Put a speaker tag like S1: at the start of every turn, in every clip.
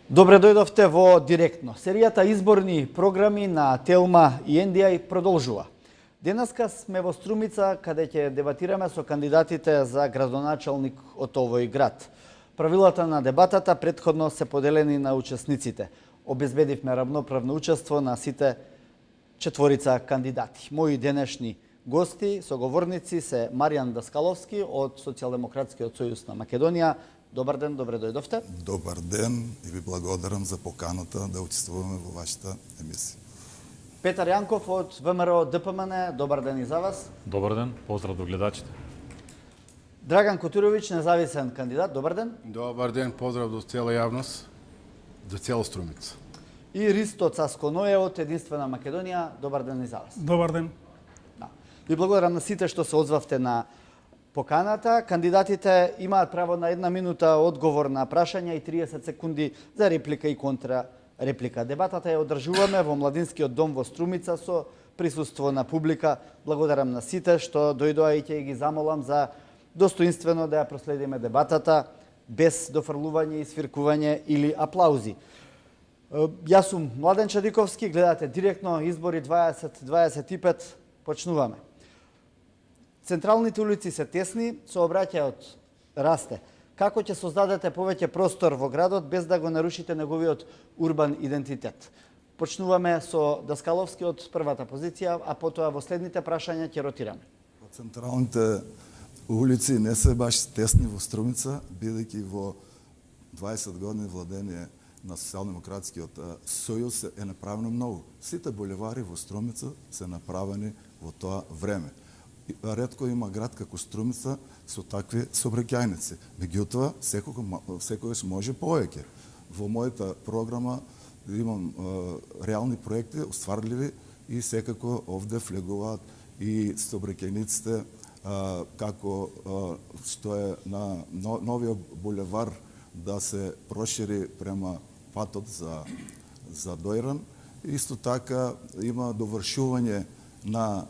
S1: Добре дојдовте во Директно. Серијата изборни програми на Телма и NDI продолжува. Денеска сме во Струмица, каде ќе дебатираме со кандидатите за градоначалник од овој град. Правилата на дебатата претходно се поделени на учесниците. Обезбедивме равноправно учество на сите четворица кандидати. Мои денешни гости, соговорници се Маријан Даскаловски од Социјалдемократскиот сојуз на Македонија. Добар ден, добре дојдовте.
S2: Добар ден и ви благодарам за поканата да учествуваме во вашата емисија.
S1: Петар Јанков од ВМРО ДПМН, добар ден и за вас.
S3: Добар ден, поздрав до гледачите.
S1: Драган Котуровиќ, независен кандидат, добар ден.
S4: Добар ден, поздрав до цела јавност, до цела Струмица.
S1: И Ристо Цасконое од Единствена Македонија, добар ден и за вас.
S5: Добар ден.
S1: Ви благодарам на сите што се озвавте на поканата. Кандидатите имаат право на 1 минута одговор на прашања и 30 секунди за реплика и контра реплика. Дебатата ја одржуваме во Младинскиот дом во Струмица со присуство на публика. Благодарам на сите што дојдоа и ќе ги замолам за достоинствено да ја проследиме дебатата без дофрлување и свиркување или аплаузи. Јас сум Младен Чадиковски, гледате Директно избори 2025, почнуваме. Централните улици се тесни, сообраќајот расте. Како ќе создадете повеќе простор во градот без да го нарушите неговиот урбан идентитет? Почнуваме со Даскаловски од првата позиција, а потоа во следните прашања ќе ротираме.
S2: Централните улици не се баш тесни во Струмица, бидејќи во 20 години владење на Социјалдемократскиот сојуз е направено многу. Сите булевари во Струмица се направени во тоа време. Ретко има град како Струмица со такви сообраќајници. Меѓутоа, секогаш може повеќе. Во мојата програма имам реални проекти, остварливи, и секако овде влегуваат и сообраќајниците, како што е на новиот булевар да се прошири према патот за Дојран. Исто така има довршување на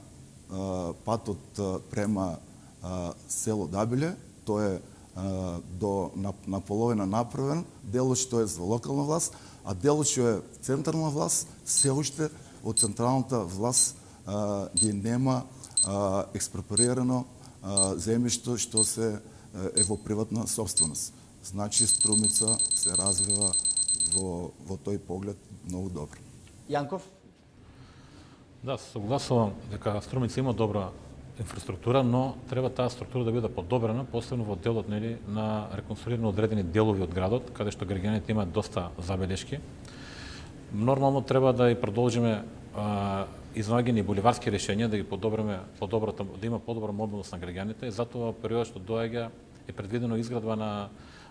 S2: патот према село Дабиле. Тој е до наполовина направен, делот што е за локална власт, а делот што е централна власт, се уште од централната власт ги нема експроприирано земјиште што е во приватна собственост. Значи Струмица се развива во тој поглед многу добро.
S1: Јанков?
S3: Да, согласувам дека Струмица има добра инфраструктура, но треба таа структура да биде подобрена, посебно во делот на реконструирано одредени делови од градот, каде што граѓаните имаат доста забелешки. Нормално треба да и продолжиме изнаоѓени буливарски решенија, да ги подобриме да има подобра мобилност на граѓаните, и затоа периодот што доаѓа е предвидено изградба на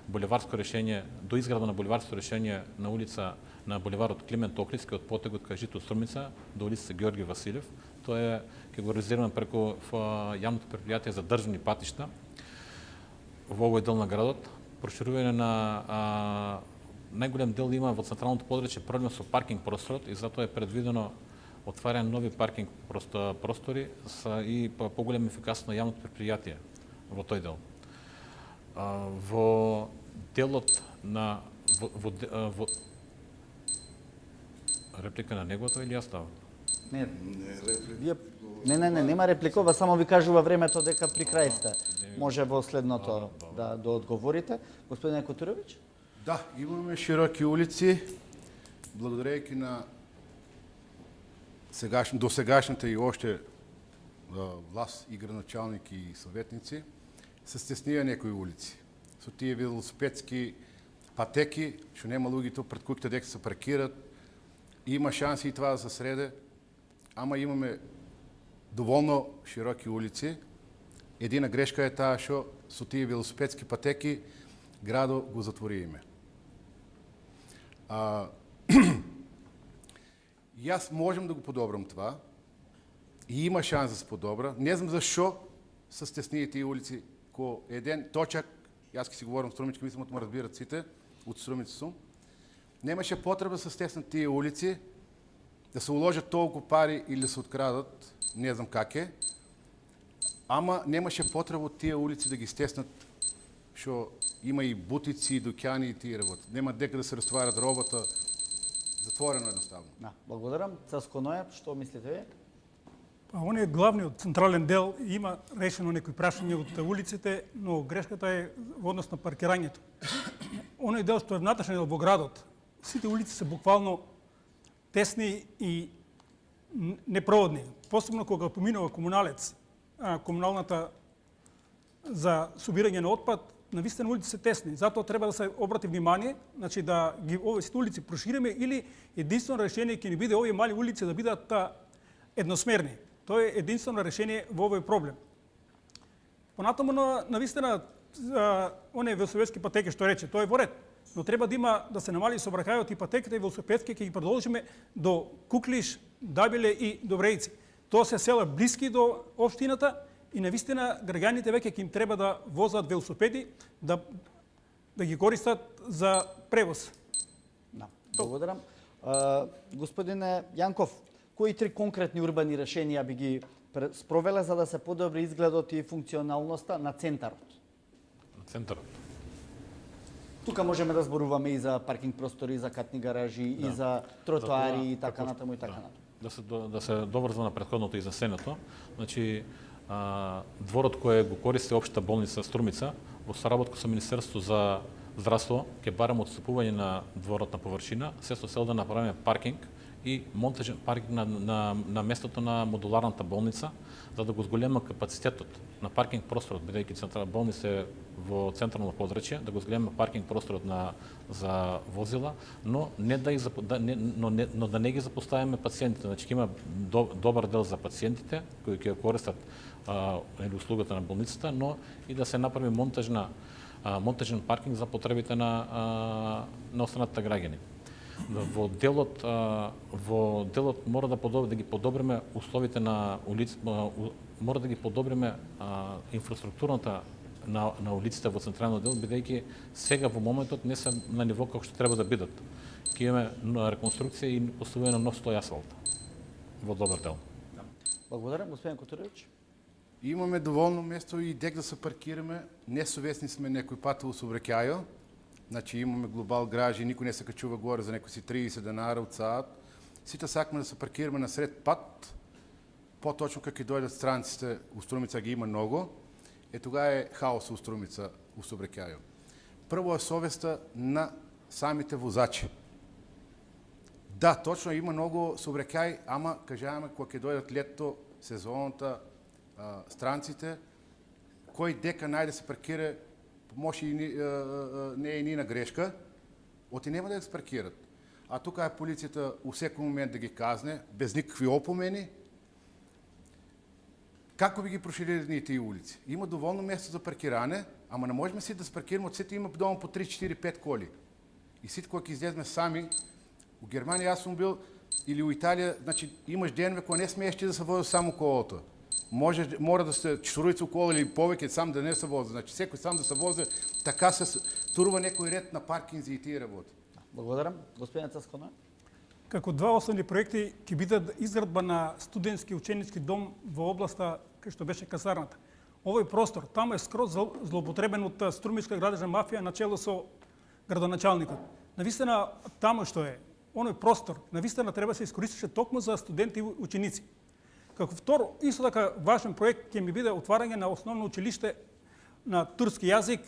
S3: буливарско решение, до изградба на буливарско решение на улица на буливарот Климент Охридски од потегот кај жито Струмица до улица Георги Василев. Тоа ќе го реализираме преку јавното предпријатие за државни патишта во овој дел на градот. Проширување на најголем дел има во централното подрачје проблем со паркинг просторот, и затоа е предвидено отварање нови паркинг простори и поголема ефикасност на јавното предпријатие во тој дел. Во делот на реплика на неговото или јас ставам?
S1: Не, нема репликова, само ви кажува времето дека при крај сте. Може во следното да одговорите. Господин Котуровиќ?
S4: Да, имаме широки улици, благодарејќи на досегашната и още власт и градоначалник и советници, се стеснија некои улици. Со тие велосипедски патеки, што нема луѓето пред куќите дека се паркират, има шанси и това да се среде, ама имаме доволно широки улици. Едина грешка е таа што со тие велосипедски патеки градо го затвориме. Јас можам да го подобрам това и има шанс да се подобра. Не знам зашо се стеснија тие улици. Ко еден точак, јас ќе си говорам струмички, мислам да ме разбират сите, од Струмица сум, немаше потреба да се стеснат тие улици, да се уложат толку пари или да се открадат, не знам как е, ама немаше потреба од тие улици да ги стеснат, што има и бутици, дуќани и тие работи. Нема дека да се растоварат робота, затворено едноставно.
S1: Да, благодарам. Цаско Нојап, што мислите ви?
S5: Па, он е главниот централен дел, има решено некои прашања од улиците, но грешката е во однос на паркирањето. Оној дел што е внатрешен во градот, сите улици се буквално тесни и непроводни. Посебно кога поминува комуналец, комуналната за собирање на отпад, навистина улици се тесни. Затоа треба да се обрати внимание, значи да ги овие сите улици прошириме или единствено решение ќе ни биде овие мали улици да бидат едносмерни. Тоа е единствено решение во овој проблем. Понатаму навистина оние велосипедски патеки што рече, тоа е во ред, но треба да има да се намали сообраќајот и патеките и велосипедски ќе ги продолжиме до Куклиш, Дабиле и Добрејци. Тоа се села блиски до општината и навистина граѓаните веќе ќе им треба да возат велосипеди, да ги користат за превоз.
S1: Да, благодарам. Господине Јанков, кои 3 конкретни урбани решенија би ги спровеле за да се подобри изгледот и функционалноста на центарот?
S3: На центарот.
S1: Тука можеме да зборуваме и за паркинг простори, и за катни гаражи, и за тротоари и така натаму и така натаму.
S3: Да се доврзва на претходното и за сенето. Значи, дворот кој го користи општа болница Струмица, во соработка со Министерството за здравство, ќе бараме отстапување на дворотна површина, се со цел да направиме паркинг и монтажен паркинг на местото на модуларната болница, за да го зголема капацитетот на паркинг просторот, бидејќи централна болница е во централно подрачје, да го зголема паркинг просторот за возила, но да не ги запоставиме пациентите. Значи ќе има добар дел за пациентите кои ќе користат услугата на болницата, но и да се направи монтажен паркинг за потребите на останатите граѓани. Во делот мора да ги подобриме условите на улиците, мора да ги подобриме инфраструктурната на улиците во централниот дел, бидејќи сега во моментот не се на ниво како што треба да бидат. Ќе имаме реконструкција и поставување на нов слој асфалт во добар дел.
S1: Благодарам, господин Котурович.
S4: Имаме доволно место и дек да се паркираме. Несовесни сме некој пат во сообраќајот. Значи имаме глобал гражи, никој не се качува горе за некои си 30 денари од саат. Сите сакаме да се паркираме на сред пат, поточно како ќе дојдат странците, у Струмица ги има многу, тога е хаос у Струмица, у сообраќајот. Прво е совеста на самите возачи. Да, точно има многу сообраќај, ама кажаваме кога ќе дојдат летто, сезоната, странците, кој дека најде се паркира, може и не е нина грешка, оти нема да се паркират. А тука е полицијата у секој момент да ги казне, без никакви опомени, како би ги проширили тие улици. Има доволно место за паркиране, ама не можеме си да се паркираме, од сите има дома по 3, 4, 5 коли. И сите кога ќе излеземе сами, у Германија јас сум бил, или у Италија, значи имаш денове кога не смееш ти да се вози само колото. Мора да се четворица кола или повеќе сам да не се вози. Значи секој сам да се вози, така се турува некој ред на паркинзи и тие работи.
S1: Благодарам. Господин Цаскона.
S5: Како два основни проекти ќе бидат изградба на студентски ученички дом во областа кај што беше казарната. Овој простор таму е скроз злоупотребен од струмичка градежна мафија на чело со градоначалникот. Навистина таму што е оној простор, навистина треба се искористише токму за студенти и ученици. Како второ, исто така важен проект ќе ми биде отварање на основно училиште на турски јазик,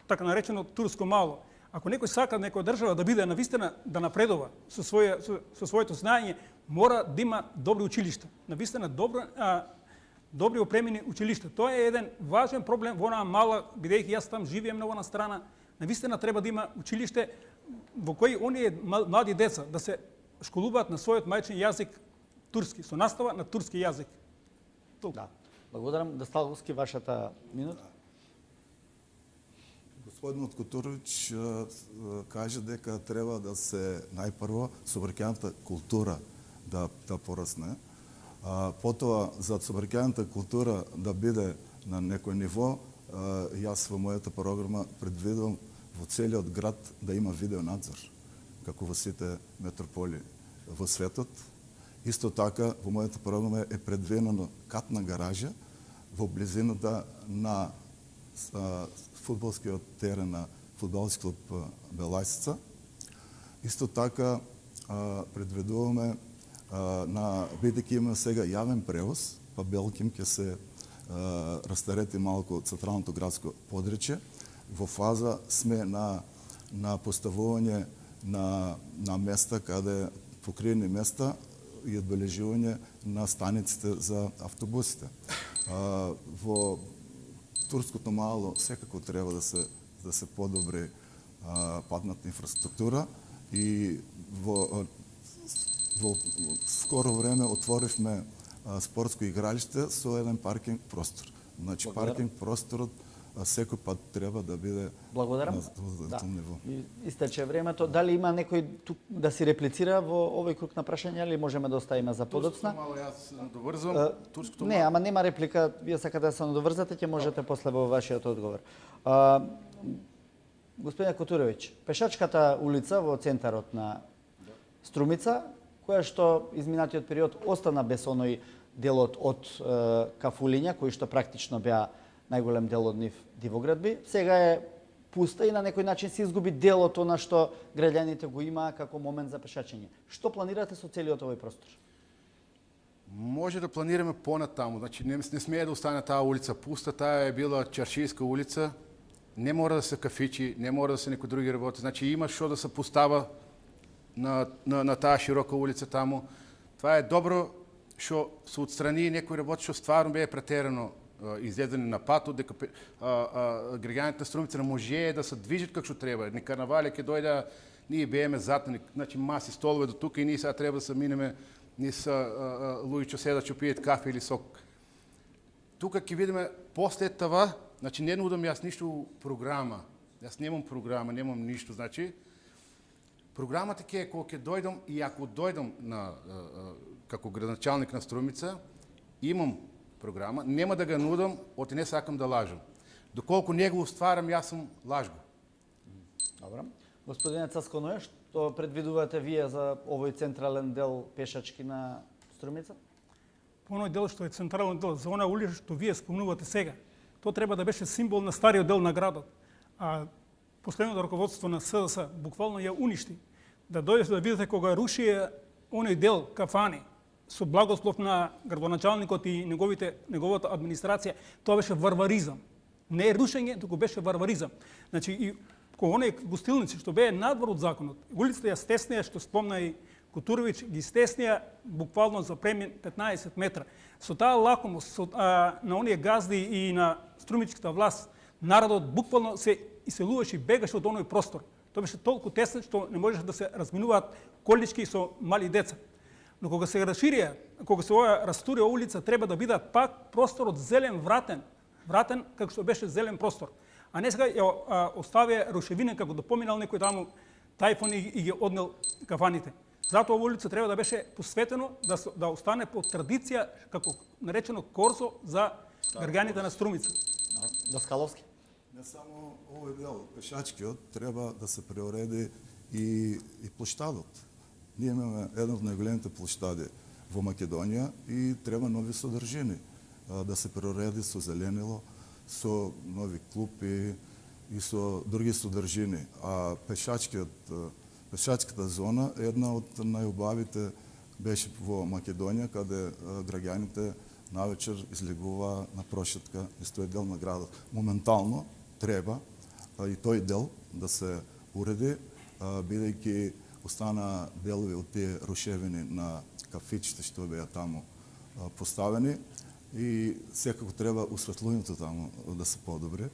S5: така наречено турско мало. Ако некој сака некоја држава да биде навистина да напредува со своето знаење, мора да има добри училишта. Навистина добри опремени училишта. Тоа е еден важен проблем во онаа мала, бидејќи јас там живеем на оваа страна. Навистина треба да има училиште во кои оние млади деца да се школуваат на својот мајчин јазик турски, со настава на турски јазик.
S1: Да. Благодарам. Дасталовски, вашата минута.
S2: Господинот Котурович каже дека треба да се најпрво сообраќајната култура да порасне. Потоа, за сообраќајната култура да биде на некој ниво, јас во мојата програма предвидувам во целиот град да има видеонадзор, како во сите метрополи во светот. Исто така, во мојата програма е предвидено катна гаража во близината на фудбалскиот терен на фудбалски клуб Белајсица. Исто така предвидуваме бидејќи има сега јавен превоз, па Белким ќе се растарети малку централното градско подречје. Во фаза сме на поставување на места каде покриени места и одбележување на станиците за автобусите. Во турското мало секако треба да се подобри патната инфраструктура и во скоро време отворивме спортско игралиште со еден паркинг простор. Значи паркинг просторот секој пат треба да биде
S1: Благодарам.
S2: на задоволително ниво.
S1: Истече времето. Дали има некој тук да си реплицира во овој круг на прашања или можеме да оставиме за подоцна?
S4: Турското мало јас доврзвам. Турското
S1: Не,
S4: мало.
S1: ама нема реплика. Вие сакате да се надоврзате, ќе можете после во вашиот одговор. Господине Котуровиќ, пешачката улица во центарот на Струмица, која што изминатиот период остана без оној делот од кафулиња, кои што практично беа најголем дел од нив дивоградби, сега е пуста и на некој начин се изгуби делот она што граѓаните го имаа како момент за пешачење. Што планирате со целиот овој простор?
S4: Може да планираме понатаму. Значи не смее да остане таа улица пуста, таа е била чаршијска улица. Не мора да се кафичи, не мора да се некои други работи. Значи има што да се постава на таа широка улица таму. Това е добро што се отстрани некои работи што стварно беа претерано излезени на патот, дека граѓаните на Струмица не може да се движат како што треба. Ни карнавали ќе дојде, ние бееме затни, значи маси столове до тука и ние сега треба да се минеме низ луѓе што седат што пијат кафе или сок. Тука ќе видиме после това, значи не нудам јас ништо програма. Јас немам програма, немам ништо, значи програмата ќе е кога ќе дојдам и ако дојдам на како градоначалник на Струмица, имам програма, нема да ga нудам, оти не сакам да лажам. Доколку не го стварам, јас сум лажго.
S1: Добро. Господине Цасконоја, што предвидувате вие за овој централен дел пешачки на Струмица?
S5: По оној дел што е централен дел, за она улица што вие спомнувате сега, тоа треба да беше символ на стариот дел на градот. А последното раководство на СДС буквално ја уништи. Да дојдете да видите кога руши оној дел кафани, со благослов на градоначалникот и неговата администрација, тоа беше варваризам. Не е рушење, туку беше варваризам. Значи и кога оние гостилници што беа надвор од законот, улицата ја стеснеа, што спомна и Котуровиќ, ги стеснеа буквално за премин 15 метра. Со таа лакомост на оние газди и на струмичката власт, народот буквално се иселуваше и бегаше од оној простор. Тоа беше толку тесно што не можеше да се разминуваат колички со мали деца. Но кога се расширија, кога се растури улица, треба да биде пак просторот зелен вратен како што беше зелен простор. А не сега ја оставија рушевина како да поминал некој таму тајфон и ги однел кафаните. Затоа оваа улица треба да беше посветено да остане по традиција како наречено корзо за граѓаните на Струмица.
S1: Даскаловски.
S2: Не само овој дел, пешачкиот, треба да се преуреди и площадот. Ние имаме една од најголемите площади во Македонија и треба нови содржини. Да се преуреди со зеленило, со нови клупи и со други содржини. А пешачката зона е една од најубавите беше во Македонија, каде граѓаните навечер излегува на прошетка низ тој дел на градот. Моментално треба и тој дел да се уреди, бидејќи остана делови од тие рушевини на кафичите што беа таму поставени и секако треба осветлувањето таму да се подобри.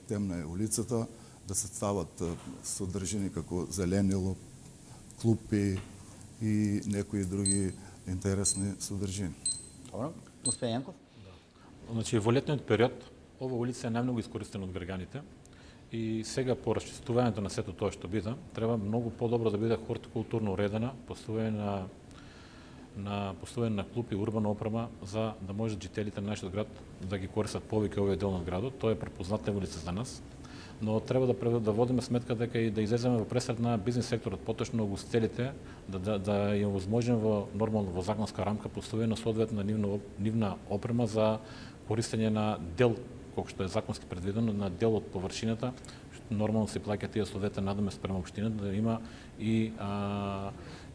S2: Темна е улицата, да се стават содржини како зеленило, клупи и некои други интересни содржини.
S1: Добро. Господин Јанков?
S3: Значи, во летниот период, ова улица е најмногу искористена од граѓаните и сега по расчистувањето на сето тоа што биде, треба многу подобро да биде хортикултурно уредена, поставување на клупи, урбана опрема, за да можат жителите на нашиот град да ги користат повеќе овој дел на градот. Тоа е препозната улица за нас, но треба да водиме сметка дека и да излеземе во пресред на бизнис секторот, поточно ugostителите, да им возможиме во нормално во законска рамка поставување на соодветна нивна опрема за користење на дел колку што е законски предвидено, на дел од површината, што нормално се плаќа тие соодветен надомест спрема општината, да има и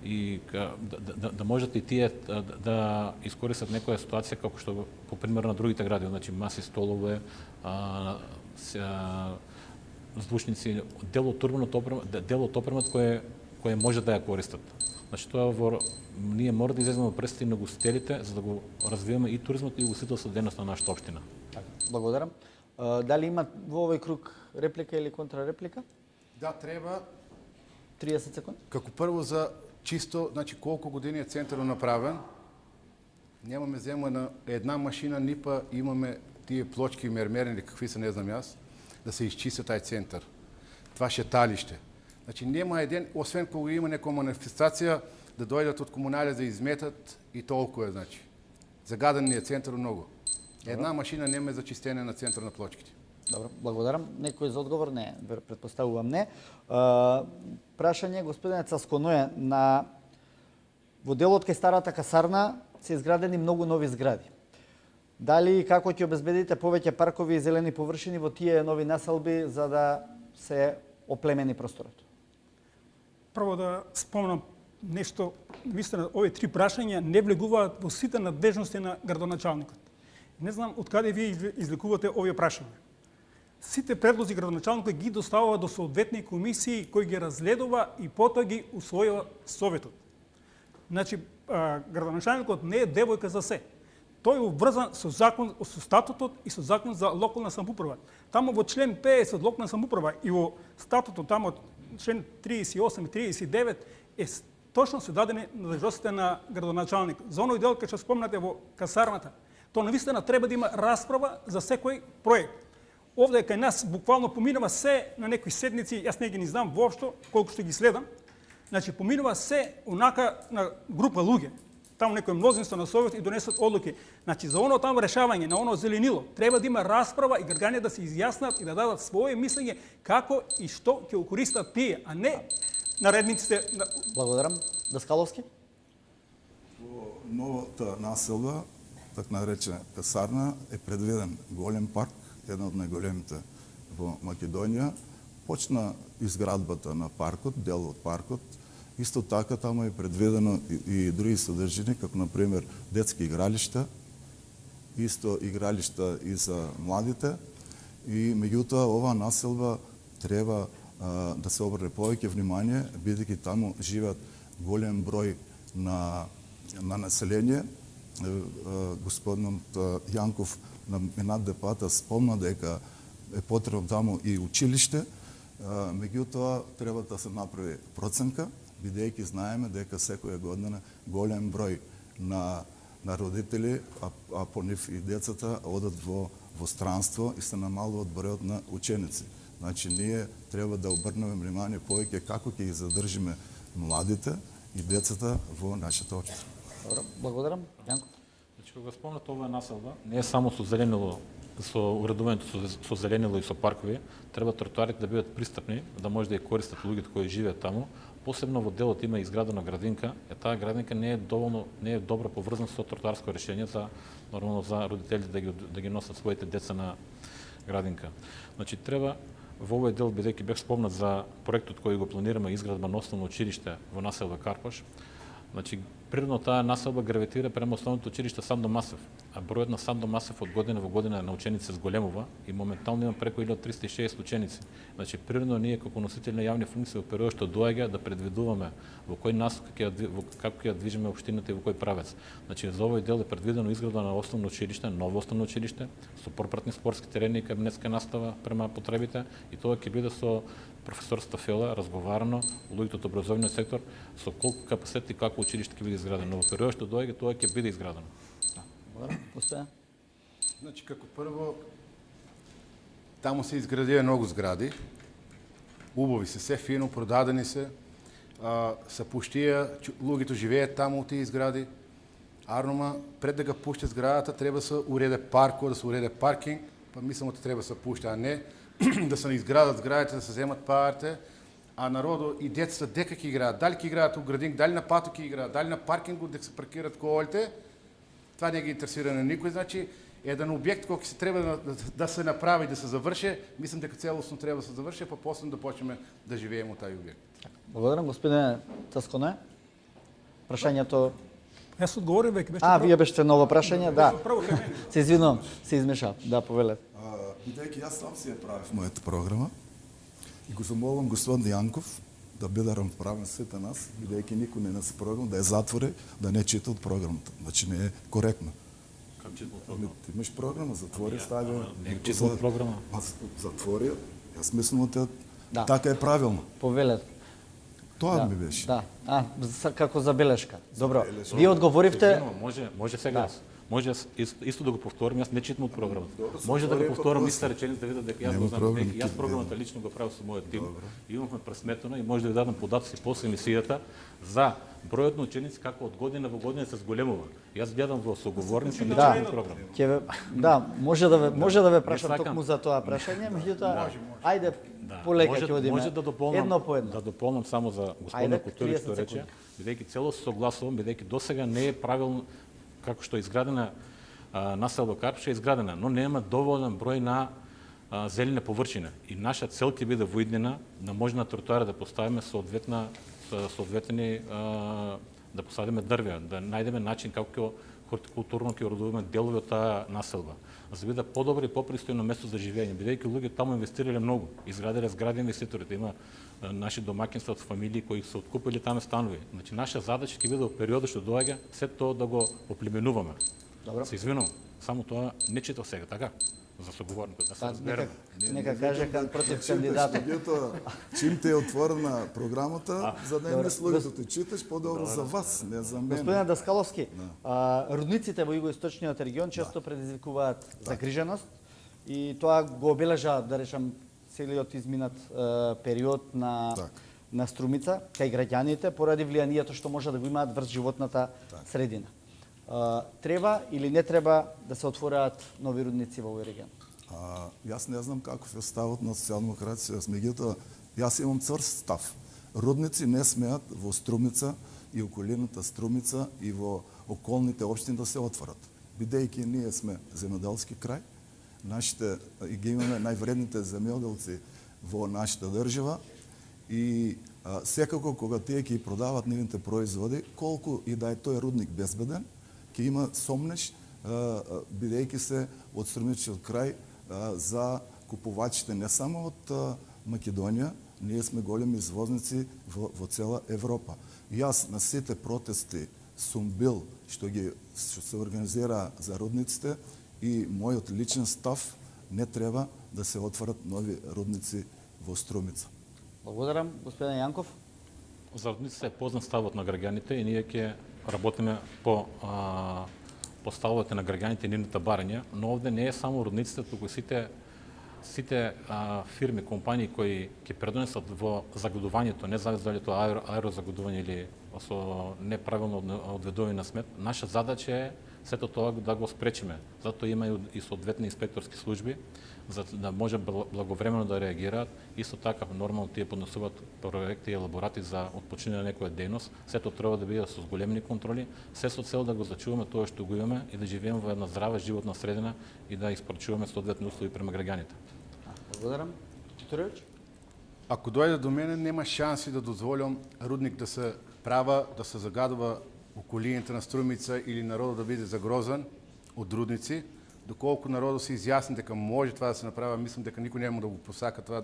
S3: да можат и тие да искористат некоја ситуација како што по пример на другите гради, значи маси, столове, звучници, дел од опремат кој може да ја користат. Значи тоа ние мора да излеземе од прстите на гостителите за да го развиваме и туризмот и ugostителската дејност на нашата општина.
S1: Благодарам. Дали има во овој круг реплика или контрареплика?
S4: Да, треба
S1: 30 секунди.
S4: како прво за чисто, значи колку години е центарот направен, немаме земена една машина, нипа имаме тие плочки мермерни или какви се, не знам јас, да се изчисти тај центар. Това шеталиште. Значи нема еден, освен кога има некоја манифестација, да дојдат од комуналија да изметат и толку е, значи. Загаден ни е центарот многу. Една машина нема за чистење на центар на плочките.
S1: Добро, благодарам. Некој за одговор? Не, претпоставувам не. Прашање, господине Цасконоје, во делот кај старата касарна се изградени многу нови згради. Дали и како ќе обезбедите повеќе паркови и зелени површини во тие нови населби за да се оплемени просторот?
S5: Прво да спомнам нешто, мислам, овие три прашања не влегуваат во сите надежности на градоначалникот. Не знам од каде вие излекувате овие прашања. Сите предлози градоначалникот ги доставува до соодветни комисии кои ги разгледува и потоа ги усвојува советот. Значи, градоначалникот не е девојка за се. Тој е обврзан со закон, со статутот и со закон за локална самоуправа. Тамо во член 50 локална самоуправа и во статутот тамо член 38 и 39 е точно се дадени надежностите на градоначалник. За оној дел кај што спомнате во касарната, то навистина треба да има расправа за секој проект. Овде кај нас буквално поминува се на некои седници, јас не ги не знам воопшто колку што ги следам. Значи поминува се онака на група луѓе. Таму некој мнозинство на совет и донесат одлуки. Значи за оно таму решавање на оно зеленило треба да има расправа и граѓаните да се изјаснат и да дадат свое мислење како и што ќе го користат тие, а не наредниците.
S1: Благодарам. Даскаловски?
S2: Во новата населба, так наречена касарна, е предвиден голем парк, една од најголемите во Македонија. Почна изградбата на паркот, дел од паркот. Исто така таму е предвидено и други содржини, како например детски игралишта, исто игралишта и за младите. И меѓутоа оваа населба треба да се обрне повеќе внимание, бидејќи таму живеат голем број на население. Господинот Јанков на минат пата спомна дека е потребно таму и училиште, меѓутоа треба да се направи проценка, бидејќи знаеме дека секоја година голем број на родители, а по нив и децата одат во странство и се намалуваат бројот на ученици. Значи ние треба да обрнеме внимание повеќе како ќе ги задржиме младите и децата во нашата општина.
S1: Добро, благодарам. Јанко?
S3: Значи, кога спомнат оваа населба, не е само со зеленило, со уредувањето со зеленило и со паркови, треба тротоарите да бидат пристапни, да може да ја користат луѓето кои живеат таму. Посебно во делот има изградена градинка, таа градинка не е добро поврзана со тротоарско решение за нормално за родителите да ги носат своите деца на градинка. Значи треба во овој дел, бидејќи бев спомнат за проектот кој го планираме изградба на основно училиште во населба Карпаш, значи природно таа населба гравитира према основното училиште Сандо Масев, а бројот на Сандо Масев од година во година на ученици се зголемува и моментално има преку 1360 ученици. Значи природно ние како носители на јавни функции во период што доаѓа да предвидуваме во кој насока како ќе ја движиме општината и во кој правец. Значи за овој дел е предвидено изградба на основно училиште, ново основно училиште со пропратни спортски терени и кабинетска настава према потребите и тоа ќе биде со професор Стафела разговарано луѓето од образовниот сектор со колку капацитет и како училиште ќе биде изградено. Во период што доаѓа тоа ќе биде изградено.
S1: Господа.
S4: Значи како прво таму се изградија многу згради. Убави се, се фино продадени се. Се пуштија, луѓето живеат таму во тие згради. Арнома пред да го пушти зградата треба да се уреде парко, да се уреде паркинг, па мислам дека треба да се пушти, а не да се изградат зградите, да се земат парите, а народот и децата дека ќе играат, дали ќе играат у градинг, дали на патот ќе играат, дали на паркингу дека се паркираат колите, това не ги интересира на никој, значи еден објект кој се треба да се направи, да се заврши, мислам дека целосно треба да се заврши, па после да почнеме да живееме во тај објект.
S1: Благодарам, господине Цасконе. Прашањето...
S5: Јас одговорив веќе беше.
S1: Вие беше ново прашање, да.
S5: Право кај мене.
S1: Се извинувам, се измешав. Да, повелете.
S2: Бидејќи јас сам си ја правив мојата програма и го замолам господин Јанков да биде рамноправен сите нас, бидејќи никој не нас програма, да ја затвори, да не чита од програмата. Значи не е коректно. Ти имаш програма, затвори, стави.
S3: Не читам програма.
S2: Затвори, јас мислам
S1: Да.
S2: така е правилно.
S1: Повелете.
S2: Тоа ми беше.
S1: Да. Како забелешка. Добро. Вие одговоривте...
S3: Може сега. Може исто да го повторам, јас не читам од програмата. Може да го повторам иста реченица да видат дека јас го знам, дека јас програмата лично го правил со мојот тим. Имавме пресметено и може да ви дадам податоци после емисијата за бројот на ученици како од година во година се зголемува. Јас гледам во соговорница, не читам програма.
S1: Да, може да ве прашам токму за тоа прашање, меѓутоа ајде полека ќе одиме.
S3: Може да дополнам,
S1: едно по едно.
S3: Да дополнам само за господинот Културич што рече, бидејќи цело се согласувам, бидејќи досега не е правилно како што е изградена населба Карпиш е изградена, но нема доволен број на зелена површина. И наша цел ќе биде во иднина на можна тротоара да поставиме соодветни да посадиме дрвја, да најдеме начин како хортикултурно ќе уродуваме делови од таа населба, за да биде подобро и попристојно место за живење, бидејќи луѓе таму инвестирале многу, изградиле згради инвеститорите, има наши домаќинства од фамилии кои се откупили таме станови. Значи наша задача ќе биде во периодот што доаѓа се тоа да го оплеменуваме. Добро. Се извинувам, само тоа не читав сега, така? За соговорникот, да се разбереме.
S1: Нека каже против кандидатот.
S2: Чим те е отворена програмата, за да не мислиш да те читаш, подобро за вас, не за мене.
S1: Господин Даскаловски, рудниците во југоисточниот регион често предизвикуваат загриженост и тоа го обележа, да речам, целиот изминат период на Струмица кај граѓаните поради влијанието што може да го имаат врз животната средина. Треба или не треба да се отвораат нови рудници во овој регион?
S2: Јас не знам каков е ставот на социјалдемократија, меѓутоа јас имам цврст став. Рудници не смеат во Струмица и околината Струмица и во околните општини да се отворат. Бидејќи ние сме земјоделски крај, нашите и ги имаме највредните земјоделци во нашата држава и секако кога тие ќе продават нивните производи, колку и да е тој рудник безбеден, ќе има сомнеш, бидејќи се од Струмичниот крај за купувачите не само од Македонија, ние сме големи извозници во цела Европа. Јас на сите протести сум бил што се организира за рудниците и мојот личен став не треба да се отворат нови рудници во Струмица.
S1: Благодарам, господин Јанков.
S3: За рудниците е познат ставот на граѓаните и ние ќе работиме по ставовите на граѓаните и нивните барања, но овде не е само рудниците, туку сите фирми, компании кои ќе предонесат во загадувањето, не зависи дали тоа аерозагадување или со неправилно одведување на смет, наша задача е сето тоа да го спречиме. Затоа има и соодветни инспекторски служби, за да може благовремено да реагираат. Исто така, нормално тие поднесуваат проекти и елаборати за отпочинување на некоја дејност. Сето треба да биде со зголемени контроли, се со цел да го зачуваме тоа што го имаме и да живееме во една здрава животна средина и да испорачуваме соодветни услови према граѓаните.
S1: Благодарам. Читурович?
S4: Ако дојде до мене, нема шанси да дозволам рудник да се права, да се загадува околините на Струмица или народот да биде загрозен од рудници. Доколку народот се изјасни дека може това да се направи, мислам дека никој нема да го посака това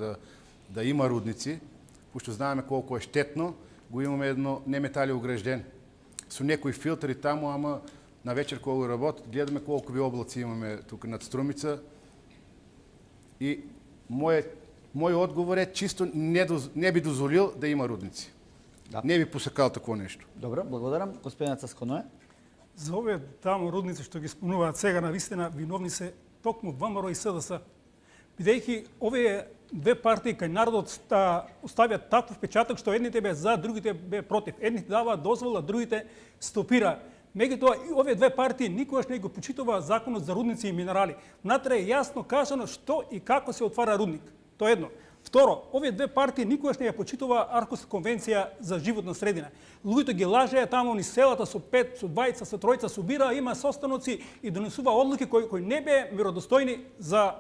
S4: да има рудници, пошто знаеме колку е штетно, го имаме едно неметали огражден. Со некои филтри таму, ама на вечер кога го работат, гледаме колку облаци имаме тука над Струмица. И мој одговор е чисто не би дозволил да има рудници. Да. Не би посакал такво нешто.
S1: Добро, благодарам. Господин Цасконе.
S5: За овие таму рудници што ги спомнуваат сега, навистина виновни се токму ВМРО и СДС. Бидејќи овие две партии кај народот оставјат таков впечаток што едните бе за, другите бе против. Едните даваат дозвола, другите стопира. Меѓутоа, овие две партии никогаш не го почитува законот за рудници и минерали. Внатре е јасно кажано што и како се отвара рудник. Тоа е едно. Второ, овие две партии никогаш не ја почитува Архуска конвенција за животна средина. Луѓето ги лажеа таму ни селата со 5, со 20, со 3 собира, има состаноци и донесува одлуки кои не беа меродостојни за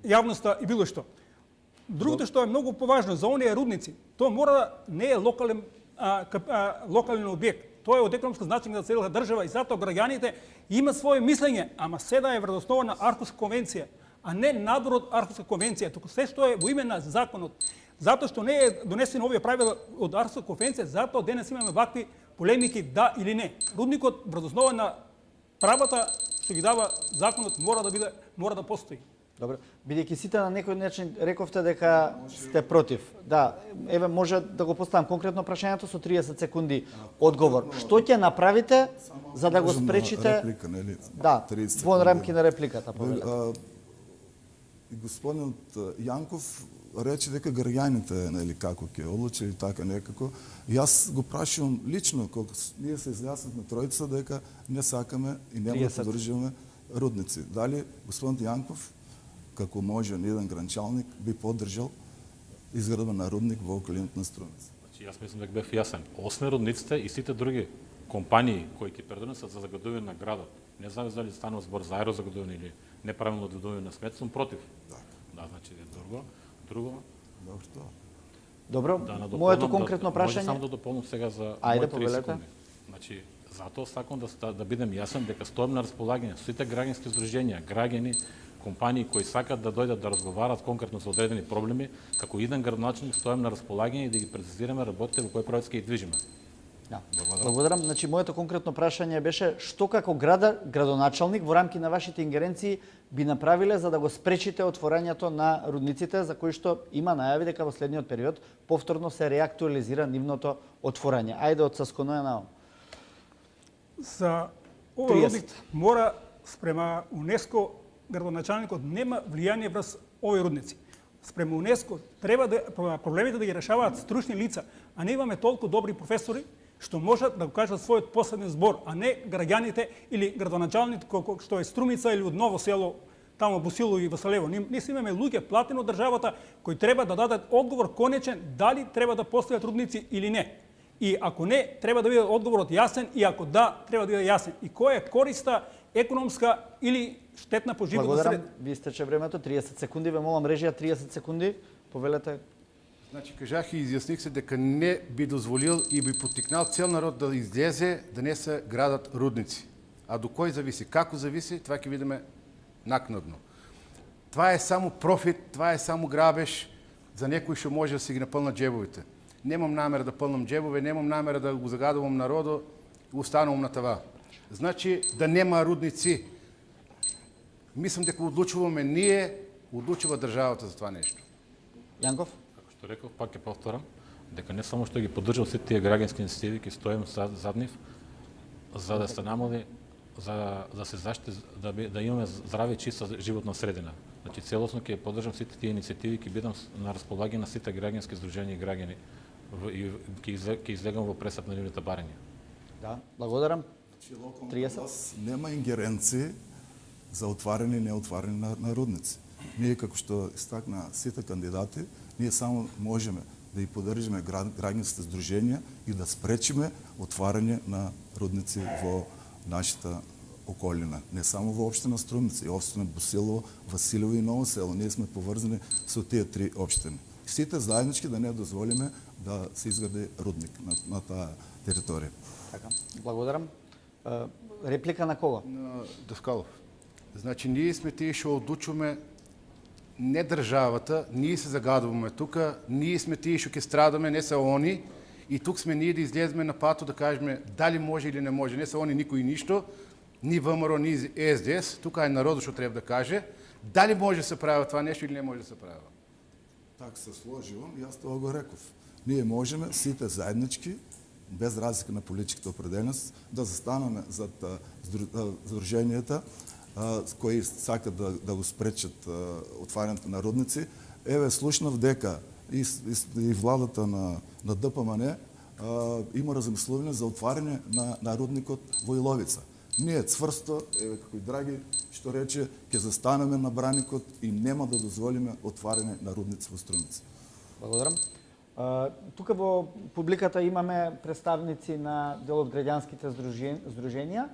S5: јавноста и било што. Другото што е многу поважно за оние рудници, тоа мора да не е локален објект. Тоа е од економска значење за целата држава и затоа граѓаните имаат свое мислење, ама седа е вредоснова на Архуска конвенција, а не надвор од Архуска конвенција, туку се што е во име на законот. Затоа што не е донесено овие правила од Архуска конвенција, затоа денес имаме вакви полемики да или не. Рудникот вредоснова на правата што ги дава законот мора да постои.
S1: Добро. Бидејќи сите на некој начин рековте дека сте против. Да, еве може да го поставам конкретно прашањето со 30 секунди одговор. Што ќе направите за да го спречите?
S2: Реплика, нели?
S1: Да,
S2: 30
S1: во рамки на репликата, повелете.
S2: И господинот Јанков рече дека граѓаните, нели, како ќе одлучи и така некако. И јас го прашувам лично, кога ние се изјаснивме тројца дека не сакаме и нема да поддржуваме рудници. Дали господин Јанков, како можен еден гранчалник, би поддржал изградба на рудник во околината на Струмица?
S3: Значи, јас мислам дека бев јасен. Освен рудниците и сите други компании кои ќе придонесат за загадување на градот, не зависи дали станува збор за аерозагадување или неправилно одведување на смет, сум против. Да, значи друго.
S2: Добро тоа.
S1: Добро,
S3: Да,
S1: моето конкретно прашање.
S3: Може само да дополнам сега за
S1: Ајде,
S3: 30
S1: повелете.
S3: секунди. Значи, затоа сакам да бидем јасен дека стојам на располагање со сите граѓански здруженја, граѓани, компании кои сакат да дојдат да разговарат конкретно за одредени проблеми, како еден градоначалник стојам на располагање и да ги прецизираме работите во кој правец ќе ги движиме.
S1: Да. Благодарам. Значи, моето конкретно прашање беше што како градоначалник во рамки на вашите ингеренции би направиле за да го спречите отворањето на рудниците, за кои што има најави дека во следниот период повторно се реактуализира нивното отворање. Ајде од Сасконоја наом.
S5: За овој рудник мора спрема УНЕСКО градоначалникот нема влијание врз овој рудници. Спрема УНЕСКО треба да проблемите да ги решаваат стручни лица, а не имаме толку добри професори што можат да го кажат својот последен збор, а не граѓаните или градоначалник што е Струмица или од Ново село, тамо Босило и Васалево. Ние си имаме луѓе платени од државата кои треба да дадат одговор конечен дали треба да постојат рудници или не. И ако не, треба да биде одговорот јасен, и ако да, треба да биде јасен. И која е користа економска или штетна по животна средина?
S1: Благодарам. Ви истече времето, 30 секунди. Ве молам режија 30 секунди. Повелете.
S4: Значи, кажах и изјасних се дека не би дозволил и би поттикнал цел народ да излезе, да не се градат рудници. А до кој зависи, како зависи, това ќе видиме накнадно. Това е само профит, това е само грабеж за некој што може да си ги напълнат джебовите. Немам намера да пълнам джебове, немам намера да го загадувам народо и останувам на това. Значи, да нема рудници. Мислам дека одлучуваме ние, одлучува државата за това нешто.
S1: Јанков?
S3: Што реков, пак ќе повторам, дека не само што ги поддржам сите тие граѓански инициативи, ќе стоим зад нив, за да се намали, да се заштити, да имаме здрава и чиста животна средина. Значи, целосно ќе поддржам сите тие инициативи, ќе бидам на располагање на сите граѓански здруженја и граѓани и ќе излегам во пресад на нивните барања.
S1: Да, благодарам.
S2: 30. Нема ингеренции за отварање и неотварање на рудници. Ние, како што истакна сите кандидати, ние само можеме да и поддржиме граѓанските здруженја и да спречиме отварање на рудници во нашата околина. Не само во општина Струмица, и општина Босилово, Василево и Ново село. Ние сме поврзани со тие три општини. Сите заеднички да не дозволиме да се изгради рудник на таа територија.
S1: Така, благодарам. Реплика на кого?
S4: На Даскалов. Значи, ние сме тие што одлучуваме не државата, ние се загадуваме тука, ние сме тие што ќе страдаме, не се они, и тук сме ние да излеземе на пато да кажеме дали може или не може. Не се они никој ништо, ни ВМРО, ни СДС, тука е народот што треба да каже дали може да се прави това нешто или не може да се прави.
S2: Така се сложило, и јас тоа го реков. Ние можеме сите заеднички, без разлика на политичката определеност, да застанаме зад здруженијата кои сакат да го спречат отварањето на рудници. Еве, слушнав дека и владата на ДПМН има размислување за отварање на рудникот во Иловица. Ние цврсто, еве како и драги што рече ќе застанеме на браникот и нема да дозволиме отварање на рудници во Струмица.
S1: Благодарам. Тука во публиката имаме представници на дел од граѓанските здруженија.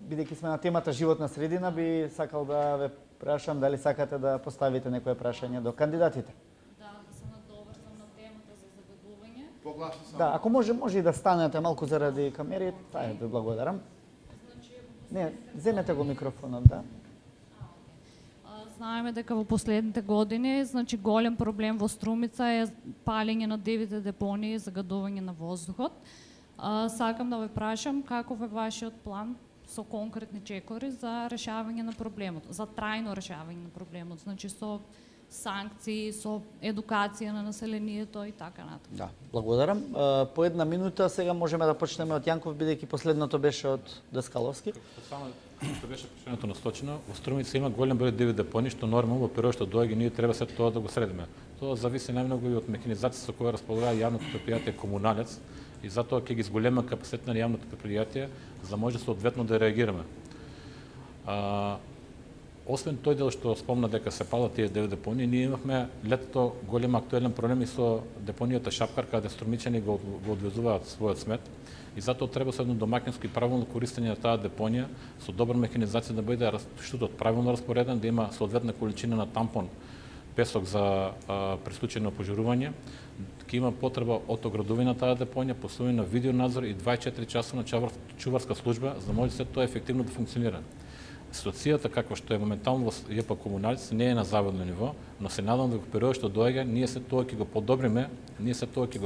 S1: Бидејќи сме на темата животна средина, би сакал да ве прашам дали сакате да поставите некое прашање до кандидатите.
S6: Да се надоврзам на темата за загадување.
S4: Погласно само.
S1: Да, ако може и да станете малку заради камери, ви благодарам. Не, земете го микрофонот, да.
S6: Знаеме дека во последните години, голем проблем во Струмица е палење на девите депонии и загадување на воздухот. Сакам да ве прашам каков е вашиот план со конкретни чекори за решавање на проблемот, за трајно решавање на проблемот, со санкции, со едукација на населението и така натаму.
S1: Да, благодарам. По една минута сега можеме да почнеме од Јанков, бидејќи последното беше од Даскаловски.
S3: Само што беше прашањето насточено, во Струмица има голем број деви депонии, што нормално во период што доаѓа ние треба се тоа да го средиме. Тоа зависи најмногу и од механизацијата со која располага јавното претпријатие Комуналец и затоа ќе ги зголема капацитет на јавното претпријатие за да може соодветно да реагираме. Освен тој дел што спомна дека се палат тие деви депонии, ние имавме летото голем актуелен проблем и со депонијата Шапкар, каде струмичани го одвезуваат својот смет. И затоа треба со едно домаќинско и правилно користење на таа депонија, со добра механизација да биде штутот правилно распореден, да има соодветна количина на тампон песок за при случај на пожарување. Ќе има потреба од оградување на таа депонија, поставување на видеонадзор и 24 часа на чуварска служба, за да може се тоа ефективно да функционира. Ситуацијата каква што е моментално во ЈП Комуналец не е на завидно ниво, но се надам дека во период што доаѓа ние се тоа ќе го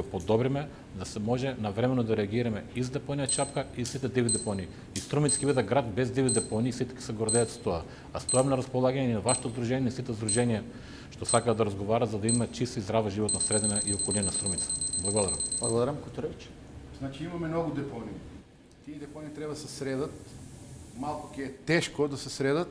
S3: подобриме, да се може навремено да реагираме и за депонија Чапка и сите деви депонии. И Струмица ќе биде град без деви депонии, сите ќе се гордеат со тоа. А стојам на располагање на вашето здружение, на сите здруженија што сакаат да разговарат за да има чиста и здрава животна средина и околина Струмица. Благодарам.
S1: Благодарам, Кутурович.
S4: Имаме многу депонии. Тие депонии треба да се средат. Малку ќе е тешко да се средат,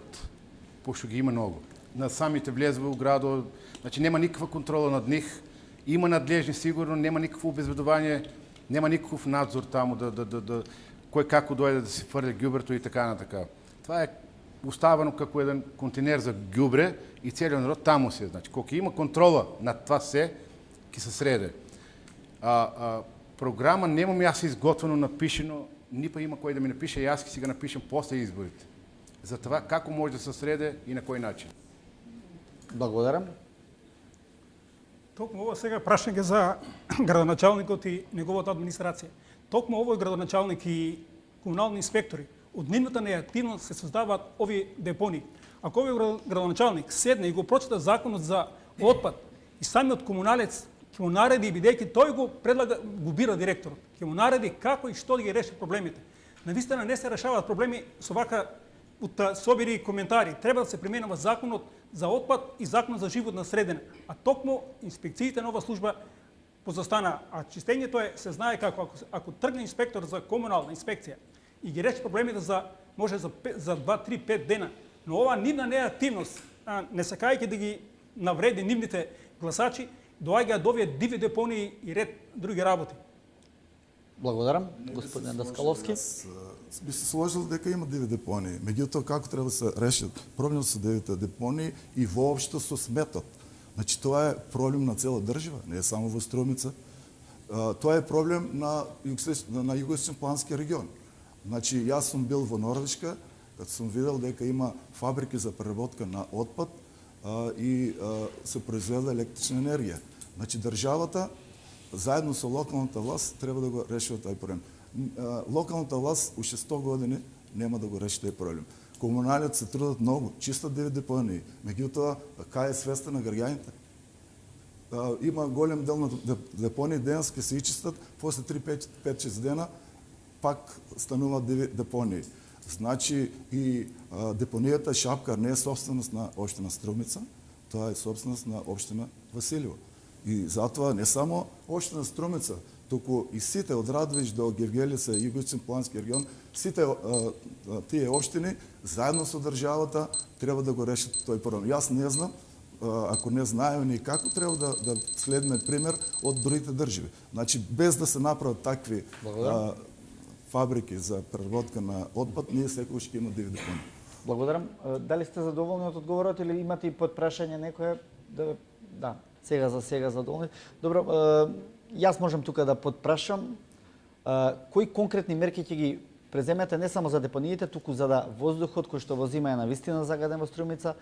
S4: пошто ги има многу. На самите влезови у градот, нема никаква контрола над нив, има надлежни сигурно, нема никакво обезбедување, нема никаков надзор таму кој како дојде да се фрли ѓубрето и така на така. Това е оставено како еден контейнер за ѓубре и целиот народ таму се. Кога има контрола над това се, ќе се среде. Програма немам јас изготвено, напишено, ни па има кој да ми напише, јас ќе си го напишем после изборите. За това како може да се среде и на кој начин.
S1: Благодарам.
S5: Токму ова сега прашање за градоначалникот и неговата администрација. Токму овој градоначалник и комунални инспектори од нивната неактивност се создаваат овие депонии. Ако овој градоначалник седне и го прочита законот за отпад и самиот комуналец ќе му нареди, бидејќи тој го предлага, го бира директорот, ќе му нареди како и што да ги реши проблемите. Навистина не се решаваат проблеми со вака од собири и коментари. Треба да се применува законот за отпад и законот за животна средина. А токму инспекциите на оваа служба позастана. А чистењето е, се знае како, ако тргне инспектор за комунална инспекција и ги реши проблемите може за 2, 3, 5 дена, но ова нивна неактивност, не сакајќи да ги навреди нивните гласачи, доаѓаат до овие диви депонии и ред други работи.
S1: Благодарам, господин Даскаловски.
S2: Би се сложил дека има диви депонии. Меѓутоа, како треба да се решат проблемот со дивите депонии и воопшто со сметот. Тоа е проблем на цела држава, не е само во Струмица. Тоа е проблем на југоисточен плански регион. Јас сум бил во Норвешка, кога сум видел дека има фабрики за преработка на отпад и се произведе електрична енергија. Државата заедно со локалната власт треба да го реши тај проблем. Локалната власт уште 100 години нема да го реши тај проблем. Комуналиот се трудат многу, чистат диви депонии, меѓутоа кај е свеста на граѓаните? Има голем дел на депонии денес ќе се ичистат, после 3-5-6 дена пак стануваат диви депонии. И депонијата Шапкар не е собственост на општина Струмица, тоа е собственост на општина Василево. И затоа не само општина Струмица, туку и сите од Радовиш до Гевгелица, југоисточен плански регион, сите тие општини заедно со државата треба да го решат тој проблем. Јас не знам, ако не знаеме ни како треба да следиме пример од другите држави. Без да се направат такви фабрики за преработка на отпад, ние секогаш ќе има диви депонии.
S1: Благодарам. Дали сте задоволни од одговорот или имате и подпрашање некое? Да, сега задоволни. Добро, јас можам тука да подпрашам. Кои конкретни мерки ќе ги преземете не само за депониите, туку за да воздухот кој што во зима е навистина загаден во Струмица,